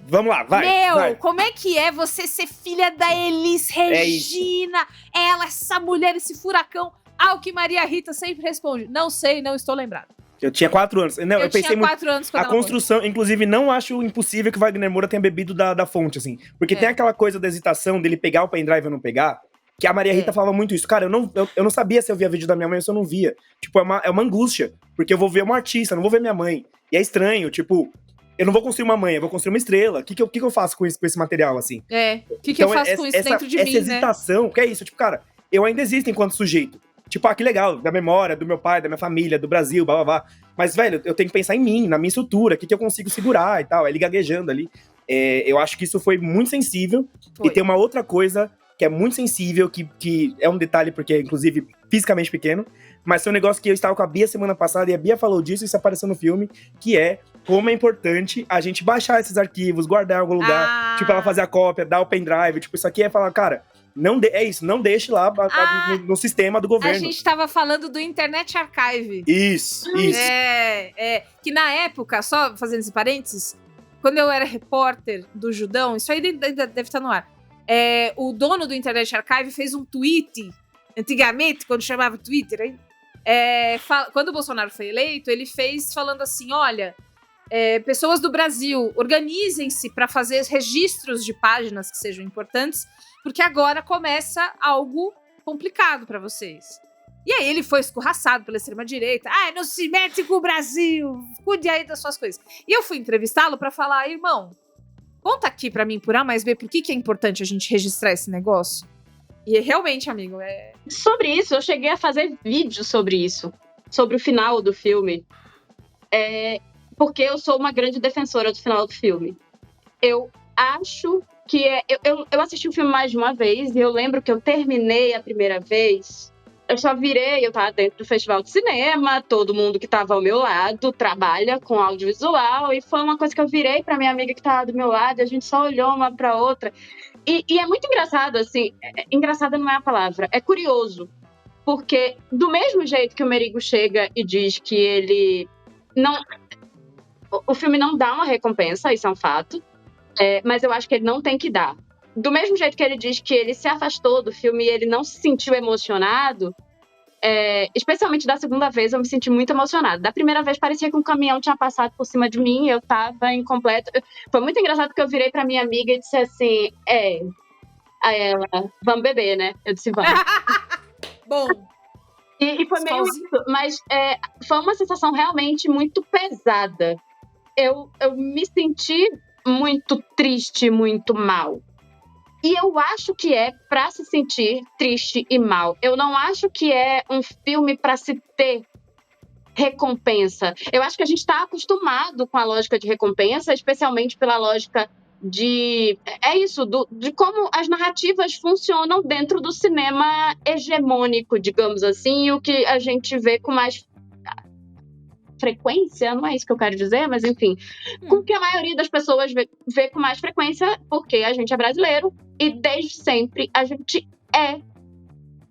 Vamos lá, vai. Como é que é você ser filha da Elis Regina? Essa mulher, esse furacão. Ao que Maria Rita sempre responde, não sei, não estou lembrada. Eu tinha 4 anos. Não, eu pensei tinha 4 anos quando a construção, morreu. Inclusive, não acho impossível que o Wagner Moura tenha bebido da fonte, assim. Porque tem aquela coisa da hesitação dele pegar o pendrive ou não pegar, que a Maria Rita falava muito isso. Cara, eu não sabia se eu via vídeo da minha mãe ou se eu não via. Tipo, é uma angústia. Porque eu vou ver uma artista, não vou ver minha mãe. E é estranho, tipo... Eu não vou construir uma mãe, eu vou construir uma estrela. O que eu faço com esse material, assim? O que eu faço com isso dentro de mim, essa hesitação, né? Que é isso, tipo, cara, eu ainda existo enquanto sujeito. Tipo, que legal, da memória, do meu pai, da minha família, do Brasil, blá, blá, blá. Mas, velho, eu tenho que pensar em mim, na minha estrutura, o que eu consigo segurar e tal. Ele gaguejando ali. Eu acho que isso foi muito sensível. E tem uma outra coisa que é muito sensível, que é um detalhe, porque é, inclusive, fisicamente pequeno, mas foi um negócio que eu estava com a Bia semana passada, e a Bia falou disso, e isso apareceu no filme, que é como é importante a gente baixar esses arquivos, guardar em algum lugar, tipo, ela fazer a cópia, dar o pendrive, tipo, isso aqui é falar, cara, não deixe lá no sistema do governo. A gente tava falando do Internet Archive. Isso. Que na época, só fazendo esse parênteses, quando eu era repórter do Judão, isso aí ainda deve estar no ar, o dono do Internet Archive fez um tweet, antigamente, quando chamava Twitter, hein? Quando o Bolsonaro foi eleito, ele fez falando assim, olha, pessoas do Brasil, organizem-se para fazer registros de páginas que sejam importantes, porque agora começa algo complicado para vocês. E aí ele foi escorraçado pela extrema-direita. Não se mete com o Brasil, cuide aí das suas coisas. E eu fui entrevistá-lo para falar, irmão, conta aqui para mim por A mais B por que é importante a gente registrar esse negócio. E realmente, amigo, Sobre isso, eu cheguei a fazer vídeo sobre isso. Sobre o final do filme. Porque eu sou uma grande defensora do final do filme. Eu acho que eu assisti o filme mais de uma vez, e eu lembro que eu terminei a primeira vez, eu tava dentro do festival de cinema, todo mundo que tava ao meu lado trabalha com audiovisual, e foi uma coisa que eu virei pra minha amiga que tava do meu lado, e a gente só olhou uma pra outra. E é muito engraçado, assim, engraçada não é a palavra, é curioso, porque do mesmo jeito que o Merigo chega e diz que ele não... O filme não dá uma recompensa, isso é um fato, mas eu acho que ele não tem que dar. Do mesmo jeito que ele diz que ele se afastou do filme e ele não se sentiu emocionado, especialmente da segunda vez eu me senti muito emocionada. Da primeira vez parecia que um caminhão tinha passado por cima de mim, eu tava incompleto. Foi muito engraçado porque eu virei pra minha amiga e disse assim, Aí ela, vamos beber, né? Eu disse, vamos. Bom. E foi meio isso, mas foi uma sensação realmente muito pesada. Eu me senti muito triste, muito mal. E eu acho que é pra se sentir triste e mal. Eu não acho que é um filme pra se ter recompensa. Eu acho que a gente tá acostumado com a lógica de recompensa, especialmente pela lógica de como as narrativas funcionam dentro do cinema hegemônico, digamos assim, o que a gente vê com mais frequência, não é isso que eu quero dizer, mas enfim, com que a maioria das pessoas vê com mais frequência, porque a gente é brasileiro e desde sempre a gente é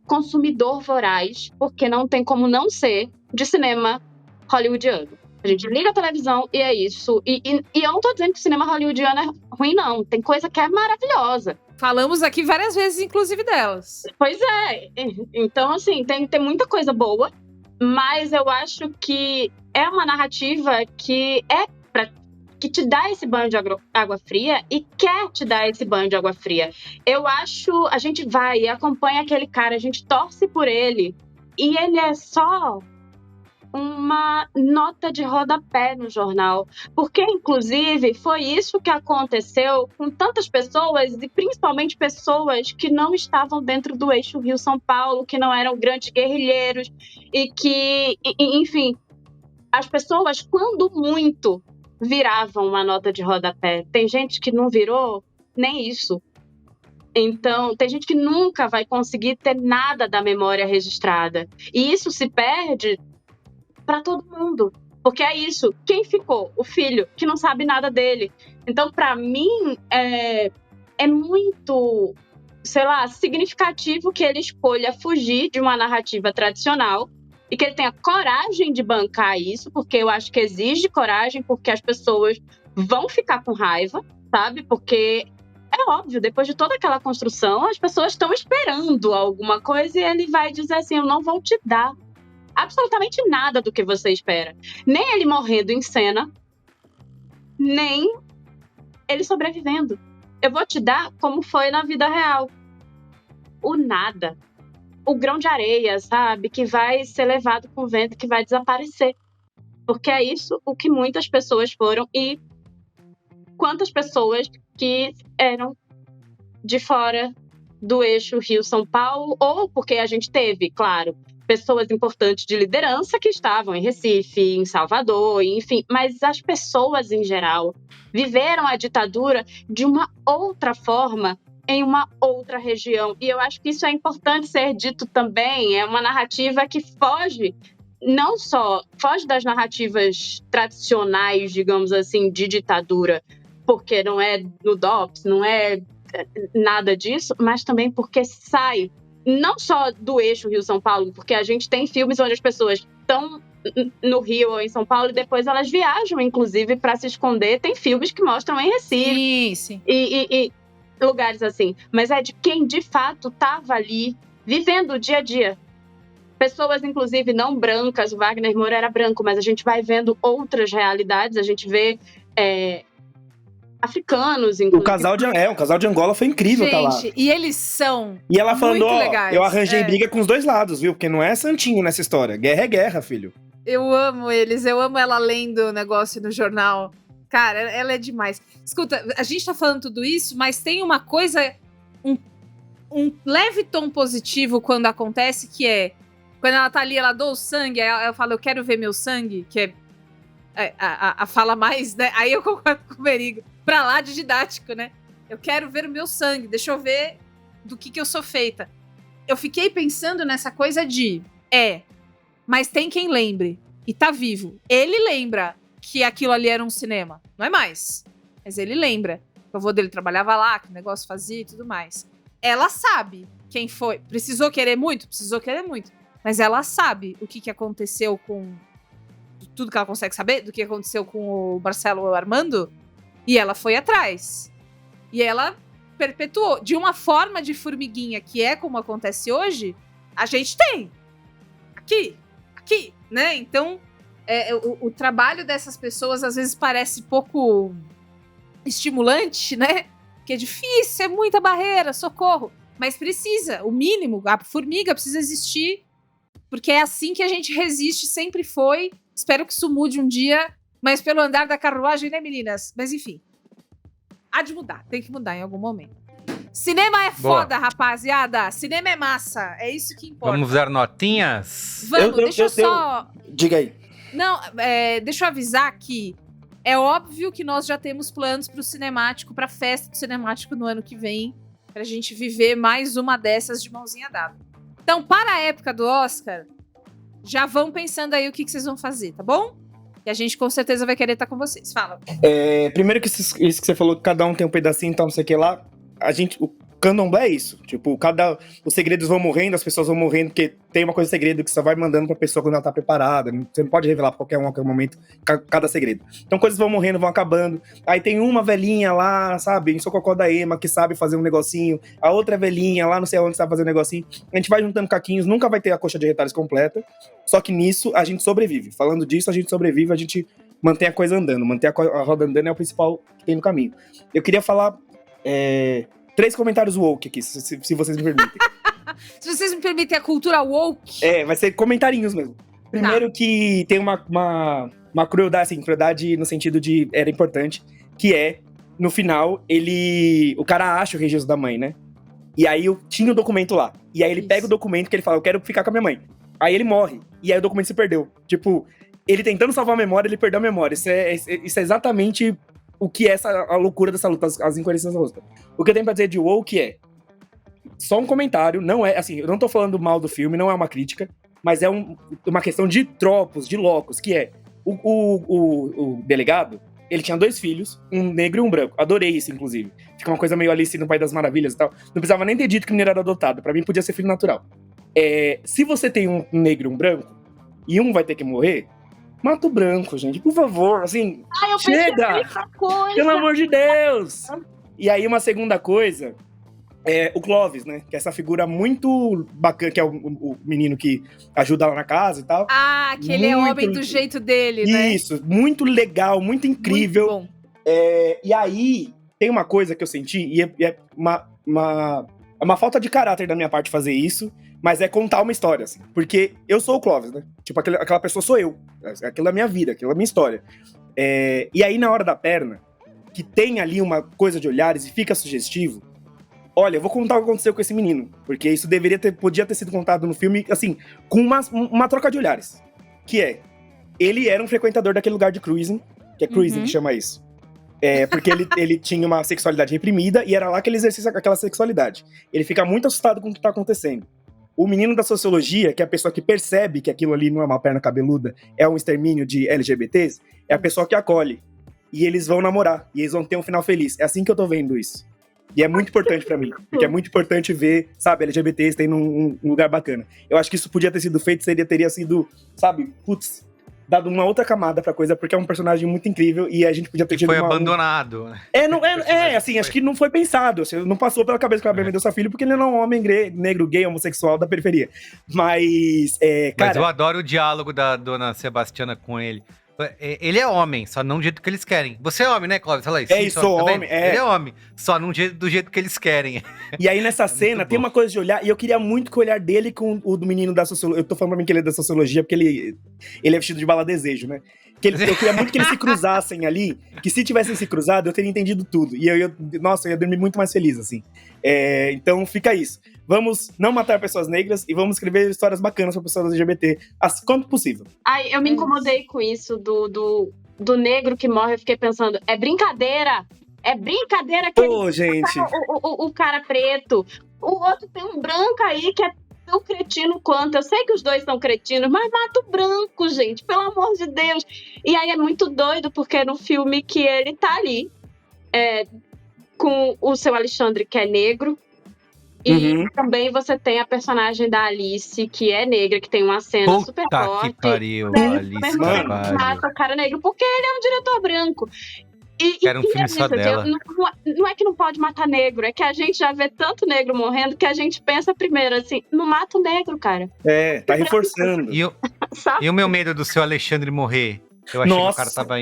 consumidor voraz, porque não tem como não ser, de cinema hollywoodiano. A gente liga a televisão e é isso. E eu não tô dizendo que o cinema hollywoodiano é ruim, não. Tem coisa que é maravilhosa. Falamos aqui várias vezes, inclusive, delas. Pois é. Então, assim, tem muita coisa boa, mas eu acho que é uma narrativa que que te dá esse banho de água fria e quer te dar esse banho de água fria. Eu acho, a gente vai e acompanha aquele cara, a gente torce por ele, e ele é só uma nota de rodapé no jornal. Porque, inclusive, foi isso que aconteceu com tantas pessoas, e principalmente pessoas que não estavam dentro do eixo Rio-São Paulo, que não eram grandes guerrilheiros, e que, enfim, as pessoas, quando muito, viravam uma nota de rodapé. Tem gente que não virou nem isso. Então, tem gente que nunca vai conseguir ter nada da memória registrada. E isso se perde para todo mundo. Porque é isso. Quem ficou? O filho, que não sabe nada dele. Então, para mim, é muito, sei lá, significativo que ele escolha fugir de uma narrativa tradicional e que ele tenha coragem de bancar isso, porque eu acho que exige coragem, porque as pessoas vão ficar com raiva, sabe? Porque é óbvio, depois de toda aquela construção, as pessoas estão esperando alguma coisa e ele vai dizer assim, eu não vou te dar absolutamente nada do que você espera. Nem ele morrendo em cena, nem ele sobrevivendo. Eu vou te dar como foi na vida real. O nada. O grão de areia, sabe? Que vai ser levado com o vento, que vai desaparecer. Porque é isso o que muitas pessoas foram e quantas pessoas que eram de fora do eixo Rio-São Paulo, ou porque a gente teve, claro, pessoas importantes de liderança que estavam em Recife, em Salvador, enfim, mas as pessoas em geral viveram a ditadura de uma outra forma em uma outra região. E eu acho que isso é importante ser dito também. É uma narrativa que foge, não só foge das narrativas tradicionais, digamos assim, de ditadura, porque não é no DOPS, não é nada disso, mas também porque sai não só do eixo Rio-São Paulo, porque a gente tem filmes onde as pessoas estão no Rio ou em São Paulo e depois elas viajam, inclusive, para se esconder. Tem filmes que mostram em Recife. Sim. E lugares assim. Mas é de quem, de fato, estava ali, vivendo o dia a dia. Pessoas, inclusive, não brancas. O Wagner Moura era branco, mas a gente vai vendo outras realidades. A gente vê africanos, inclusive. O casal de Angola foi incrível, gente, tá lá. E eles são E ela falando, muito legais. Eu arranjei briga com os dois lados, viu? Porque não é santinho nessa história. Guerra é guerra, filho. Eu amo eles, eu amo ela lendo o negócio no jornal. Cara, ela é demais. Escuta, a gente tá falando tudo isso, mas tem uma coisa, um leve tom positivo quando acontece, que é, quando ela tá ali, ela doa o sangue, aí ela fala, eu quero ver meu sangue, que é a fala mais, né? Aí eu concordo com o Merigo. Pra lá de didático, né? Eu quero ver o meu sangue, deixa eu ver do que eu sou feita. Eu fiquei pensando nessa coisa de, mas tem quem lembre, e tá vivo. Ele lembra que aquilo ali era um cinema, não é mais. Mas ele lembra. O avô dele trabalhava lá, que o negócio fazia e tudo mais. Ela sabe quem foi. Precisou querer muito? Precisou querer muito. Mas ela sabe o que aconteceu com... Tudo que ela consegue saber do que aconteceu com o Marcelo Armando. E ela foi atrás. E ela perpetuou. De uma forma de formiguinha, que é como acontece hoje, a gente tem. Aqui, né? Então, o trabalho dessas pessoas às vezes parece pouco estimulante, né? porque é difícil, é muita barreira, socorro. Mas precisa, o mínimo, a formiga precisa existir, porque é assim que a gente resiste, sempre foi. Espero que isso mude um dia, mas pelo andar da carruagem, né, meninas? Mas enfim, há de mudar, tem que mudar em algum momento. Cinema é foda, rapaziada. Cinema é massa, é isso que importa. Vamos dar notinhas? Vamos, deixa eu só... Diga aí. Não, deixa eu avisar que é óbvio que nós já temos planos pro cinemático, pra festa do cinemático no ano que vem, pra gente viver mais uma dessas de mãozinha dada. Então, para a época do Oscar, já vão pensando aí o que vocês vão fazer, tá bom? Que a gente com certeza vai querer estar com vocês. Fala. Primeiro que isso que você falou, que cada um tem um pedacinho e tal, não sei o que lá. O candomblé é isso. Tipo, os segredos vão morrendo, as pessoas vão morrendo, porque tem uma coisa de segredo que você vai mandando pra pessoa quando ela tá preparada. Você não pode revelar pra qualquer momento cada segredo. Então coisas vão morrendo, vão acabando. Aí tem uma velhinha lá, sabe, em Sococó da Ema, que sabe fazer um negocinho. A outra velhinha lá, não sei onde, sabe fazer um negocinho. A gente vai juntando caquinhos, nunca vai ter a coxa de retalhos completa. Só que nisso a gente sobrevive. Falando disso, a gente sobrevive, a gente mantém a coisa andando. Manter a roda andando é o principal que tem no caminho. Eu queria falar... 3 comentários woke aqui, se vocês me permitem. Se vocês me permitem a cultura woke. Vai ser comentarinhos mesmo. Primeiro que tem uma crueldade, assim, crueldade no sentido de era importante, que é, no final, o cara acha o registro da mãe, né? E aí tinha o documento lá. E aí ele pega o documento que ele fala, eu quero ficar com a minha mãe. Aí ele morre. E aí o documento se perdeu. Tipo, ele tentando salvar a memória, ele perdeu a memória. Isso é exatamente... o que é a loucura dessa luta, as incoerências dessa luta. O que eu tenho pra dizer de woke é... só um comentário, não é... assim, eu não tô falando mal do filme, não é uma crítica, mas é uma questão de tropos, de locos, que é... O delegado, ele tinha 2 filhos, um negro e um branco. Adorei isso, inclusive. Fica uma coisa meio Alice no País das Maravilhas e tal. Não precisava nem ter dito que o menino era adotado. Pra mim, podia ser filho natural. Se você tem um negro e um branco, e um vai ter que morrer... mata o branco, gente, por favor, assim, chega! Pelo amor de Deus! E aí, uma segunda coisa, o Clovis, né? Que é essa figura muito bacana, que é o menino que ajuda lá na casa e tal. Ah, que ele é homem do jeito dele, né? Isso, muito legal, muito incrível. Muito bom. E aí, tem uma coisa que eu senti, e é uma falta de caráter da minha parte fazer isso, mas é contar uma história, assim. Porque eu sou o Clovis, né? Tipo, aquela pessoa sou eu. Aquilo é a minha vida, aquilo é a minha história. E aí, na hora da perna, que tem ali uma coisa de olhares e fica sugestivo, olha, eu vou contar o que aconteceu com esse menino. Porque isso podia ter sido contado no filme, assim, com uma troca de olhares. Que ele era um frequentador daquele lugar de cruising, que é cruising que chama isso. Porque ele tinha uma sexualidade reprimida e era lá que ele exercia aquela sexualidade. Ele fica muito assustado com o que tá acontecendo. O menino da sociologia, que é a pessoa que percebe que aquilo ali não é uma perna cabeluda, é um extermínio de LGBTs, é a pessoa que acolhe. E eles vão namorar, e eles vão ter um final feliz. É assim que eu tô vendo isso. E é muito importante pra mim, porque é muito importante ver, sabe, LGBTs tendo um lugar bacana. Eu acho que isso podia ter sido feito, teria sido, sabe, dado uma outra camada pra coisa, porque é um personagem muito incrível e a gente podia ter tido foi abandonado. Assim, acho que não foi pensado, assim, não passou pela cabeça que o Kleber Mendonça Filho, porque ele não é um homem negro, gay, homossexual da periferia. Mas, cara... Mas eu adoro o diálogo da dona Sebastiana com ele. Ele é homem, só não do jeito que eles querem. Você é homem, né, Cláudio? Fala isso. Isso, sou homem. Ele é homem, só do jeito que eles querem. E aí, nessa cena, tem uma coisa de olhar, e eu queria muito que o olhar dele com o do menino da sociologia. Eu tô falando pra mim que ele é da sociologia, porque ele é vestido de bala desejo, né? Eu queria muito que eles se cruzassem ali, que se tivessem se cruzado, eu teria entendido tudo. E eu ia dormir muito mais feliz, assim. Então, fica isso. Vamos não matar pessoas negras e vamos escrever histórias bacanas para pessoas LGBT, assim, quanto possível. Ai, eu me incomodei com isso do negro que morre. Eu fiquei pensando, é brincadeira! É brincadeira que gente. O cara preto. O outro tem um branco aí que é tão cretino quanto. Eu sei que os dois são cretinos, mas mata o branco, gente, pelo amor de Deus. E aí é muito doido, porque no filme que ele tá ali, com o seu Alexandre, que é negro, e também você tem a personagem da Alice, que é negra, que tem uma cena super forte. Que pariu, Alice, mata o cara negro, porque ele é um diretor branco. Era um filme só dela. Não é que não pode matar negro, é que a gente já vê tanto negro morrendo que a gente pensa primeiro assim, não mata o negro, cara. Tá reforçando. E o meu medo do seu Alexandre morrer? Eu achei que o cara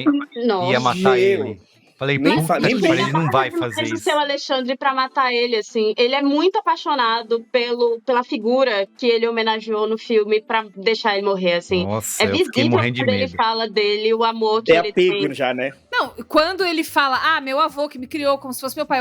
ia matar ele. Falei, Nem puta, nem ele vejo. não vai Não fazer vejo o isso. seu Alexandre pra matar ele, assim. Ele é muito apaixonado pela figura que ele homenageou no filme pra deixar ele morrer, assim. Nossa, É eu fiquei visível morrendo de quando ele medo. fala dele, o amor que É ele apego tem. já, né? Não, quando ele fala, meu avô que me criou como se fosse meu pai,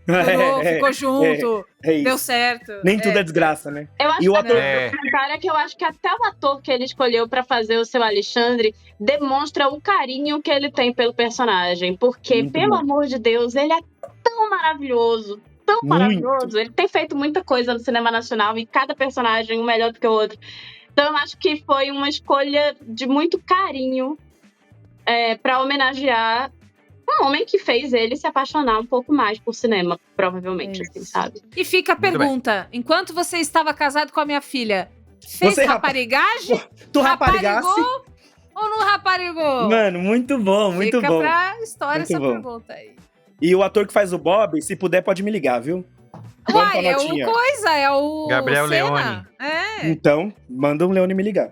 chorou, ficou junto, É isso. deu certo. Nem tudo é desgraça, né? Eu acho E o que ator. cara, que eu acho que até o ator que ele escolheu pra fazer o seu Alexandre demonstra o carinho que ele tem pelo personagem. Porque, Muito pelo bom. amor de Deus, ele é tão maravilhoso. Tão Muito. maravilhoso. Ele tem feito muita coisa no cinema nacional e cada personagem um melhor do que o outro. Então eu acho que foi uma escolha de muito carinho pra homenagear um homem que fez ele se apaixonar um pouco mais por cinema, provavelmente, assim, sabe? E fica a pergunta: enquanto você estava casado com a minha filha, fez Você raparigagem? Tu raparigasse? Raparigou ou não raparigou? Mano, muito bom, muito Fica bom. pra história Muito essa bom. pergunta aí. E o ator que faz o Bob, se puder, pode me ligar, viu? Vamos pra Uai, é o notinha. coisa, é o Gabriel Senna. Leone. É. Então, manda um Leone me ligar.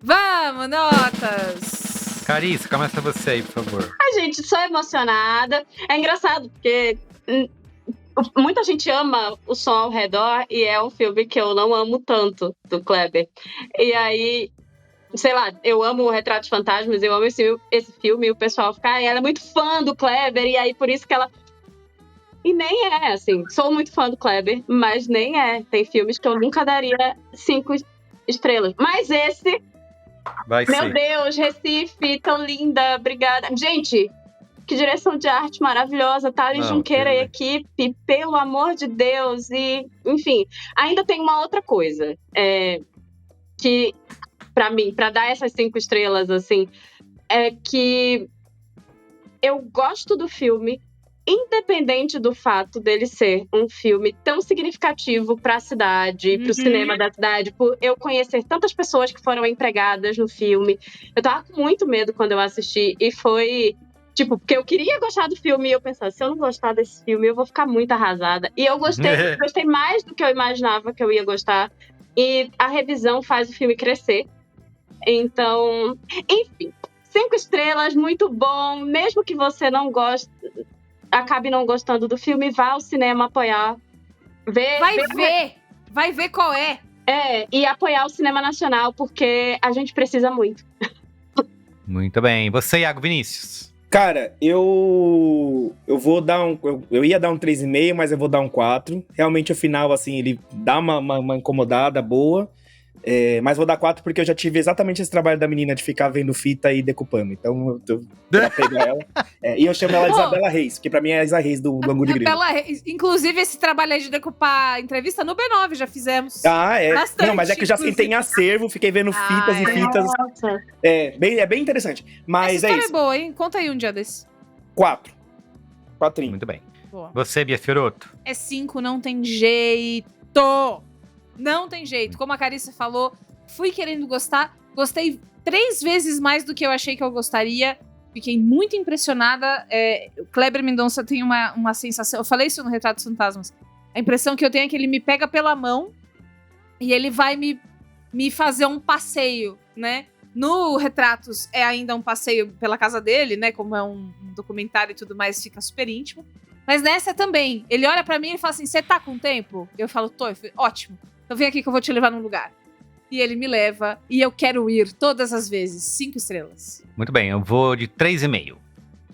Vamos, notas. Carissa, começa você aí, por favor. Gente, sou emocionada. É engraçado, porque muita gente ama O Som ao Redor e é um filme que eu não amo tanto, do Kleber. E aí, sei lá, eu amo o Retratos Fantasmas, eu amo esse filme, e o pessoal fica, ela é muito fã do Kleber, e aí por isso que ela... E nem é, assim, sou muito fã do Kleber, mas nem é. Tem filmes que eu nunca daria 5 estrelas. Mas esse... Vai Meu ser. Deus, Recife, tão linda, obrigada. Gente, que direção de arte maravilhosa, Thales Não, Junqueira e que- equipe, pelo amor de Deus. E, enfim, ainda tem uma outra coisa, que, pra mim, pra dar essas 5 estrelas, assim, é que eu gosto do filme, independente do fato dele ser um filme tão significativo para a cidade, para o cinema da cidade, por eu conhecer tantas pessoas que foram empregadas no filme. Eu tava com muito medo quando eu assisti, e foi, tipo, porque eu queria gostar do filme, e eu pensava, se eu não gostar desse filme, eu vou ficar muito arrasada. E eu gostei mais do que eu imaginava que eu ia gostar, e a revisão faz o filme crescer. Então, enfim, 5 estrelas, muito bom, mesmo que você não goste, acabe não gostando do filme, vá ao cinema apoiar. Vai ver qual é. E apoiar o cinema nacional, porque a gente precisa muito. Muito bem. Você, Iago Vinícius? Cara, eu vou dar eu ia dar um 3,5, mas eu vou dar um 4. Realmente o final, assim, ele dá uma incomodada boa. Mas vou dar 4 porque eu já tive exatamente esse trabalho da menina de ficar vendo fita e decupando. Então, eu vou pegar ela. E eu chamo ela de Isabela Reis, porque pra mim é a Isa Reis do Angu de Grilo. Inclusive, esse trabalho aí de decupar a entrevista no B9 já fizemos. Bastante, não, mas é que eu já sentei em acervo, fiquei vendo fitas e fitas. Nossa. É bem interessante. Mas Essa é história isso. é boa, hein? Conta aí um dia desse. 4. 4. Muito bem. Boa. Você, Bia Fiorotto? É 5, não tem jeito. Não tem jeito. Como a Carissa falou, fui querendo gostar. Gostei 3 vezes mais do que eu achei que eu gostaria. Fiquei muito impressionada. O Kleber Mendonça tem uma sensação... Eu falei isso no Retratos Fantasmas. A impressão que eu tenho é que ele me pega pela mão e ele vai me fazer um passeio, né? No Retratos é ainda um passeio pela casa dele, né? Como é um documentário e tudo mais, fica super íntimo. Mas nessa também. Ele olha pra mim e fala assim, você tá com tempo? Eu falo, tô. Eu falei, ótimo. Então vem aqui que eu vou te levar num lugar. E ele me leva e eu quero ir todas as vezes. 5 estrelas. Muito bem, eu vou de 3,5.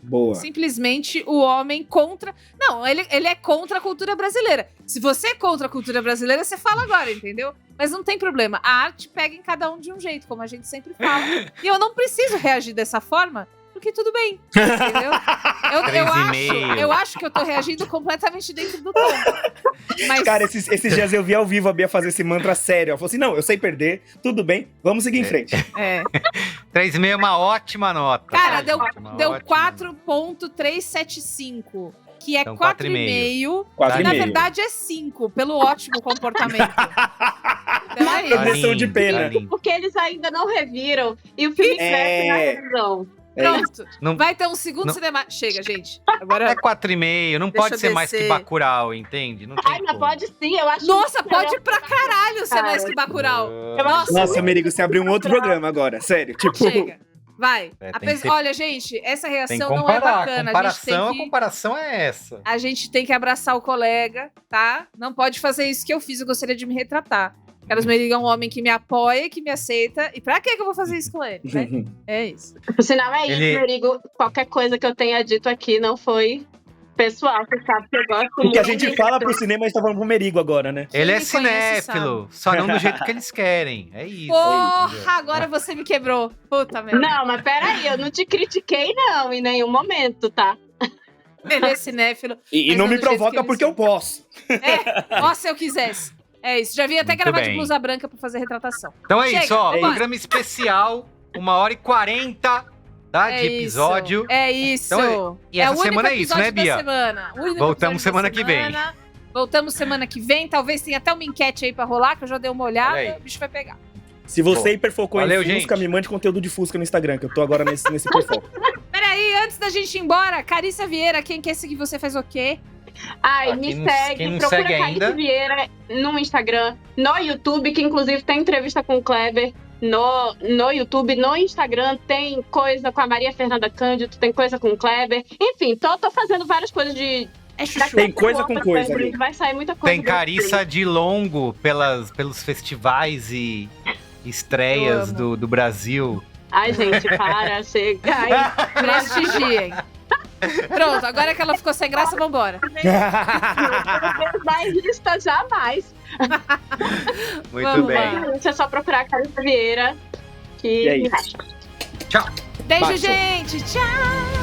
Boa. Simplesmente o homem contra... Não, ele é contra a cultura brasileira. Se você é contra a cultura brasileira, você fala agora, entendeu? Mas não tem problema. A arte pega em cada um de um jeito, como a gente sempre fala. E eu não preciso reagir dessa forma, porque tudo bem, entendeu? Eu acho que eu tô reagindo completamente dentro do tom. Mas... Cara, esses dias eu vi ao vivo a Bia fazer esse mantra sério. Ela falou assim, não, eu sei perder, tudo bem, vamos seguir em frente. 3,5 é uma ótima nota. Cara, deu ótima. 4.375, que é Então, 4,5. 4,5. Que na verdade é 5, pelo ótimo comportamento. Então é isso. Redenção de pena. Porque eles ainda não reviram e o filme cresce na revisão. Pronto. Não- Vai ter um segundo não- cinema. Chega, gente. Agora. É 4,5, não Deixa pode eu ser mais que descer. Bacurau, entende? Não tem Ai, mas como. pode sim, eu acho. Nossa, muito pode melhor pra caralho ser Cara, mais que Bacurau. Eu acho Nossa, Merigo, você abriu um outro programa agora, sério. Tipo, Chega. Vai. Tem que ter- Olha, gente, essa Tem que reação não é comparar. bacana. A comparação é essa. A gente tem que abraçar o colega, tá? Não pode fazer isso que eu fiz, eu gostaria de me retratar. Carlos Merigo é um homem que me apoia, que me aceita. E pra que eu vou fazer isso com ele, né? É isso. O sinal é isso, Merigo. Qualquer coisa que eu tenha dito aqui não foi pessoal. Você sabe que eu gosto muito. O que a gente fala pro cinema, a gente tá falando pro Merigo agora, né? Ele é me conhece, cinéfilo, só não do jeito que eles querem. É isso. Porra, agora você me quebrou. Puta merda. Não, mas peraí, eu não te critiquei, não, em nenhum momento, tá? Ele é cinéfilo. E mas não do me jeito que provoca ele porque eu posso. Ó, se eu quisesse. É isso. Já vim até Muito gravar de bem. blusa branca pra fazer retratação. Então é Chega, isso, ó. vambora. Programa especial, 1h40, tá? De episódio. É isso. Então, e essa o único semana é isso, né, episódio da Bia? semana. O único Voltamos episódio semana da que vem. semana. Voltamos semana que vem. Talvez tenha até uma enquete aí pra rolar, que eu já dei uma Olha aí. olhada. O bicho vai pegar. Se você hiperfocou Valeu, em Fusca, gente. me mande conteúdo de Fusca no Instagram, que eu tô agora nesse hiperfoco. Peraí, antes da gente ir embora, Carissa Vieira, quem quer seguir você faz o quê? Ai, Ah, me quem não segue, procura segue Carissa ainda. Vieira no Instagram, no YouTube, que inclusive tem entrevista com o Kleber no YouTube, no Instagram tem coisa com a Maria Fernanda Cândido, tem coisa com o Kleber. Enfim, tô fazendo várias coisas de... Tem coisa com coisa ali. Vai sair muita coisa. Tem Carissa de longo pelos festivais e estreias do Brasil. Ai, gente, para, chega. Ai, Prestigiem. Pronto, agora que ela ficou sem graça, vambora. não vai lista jamais. Muito Vamos bem. lá. Gente, é só procurar a Carissa Vieira. Que E é isso. Tchau. Beijo, Baixou. gente. Tchau.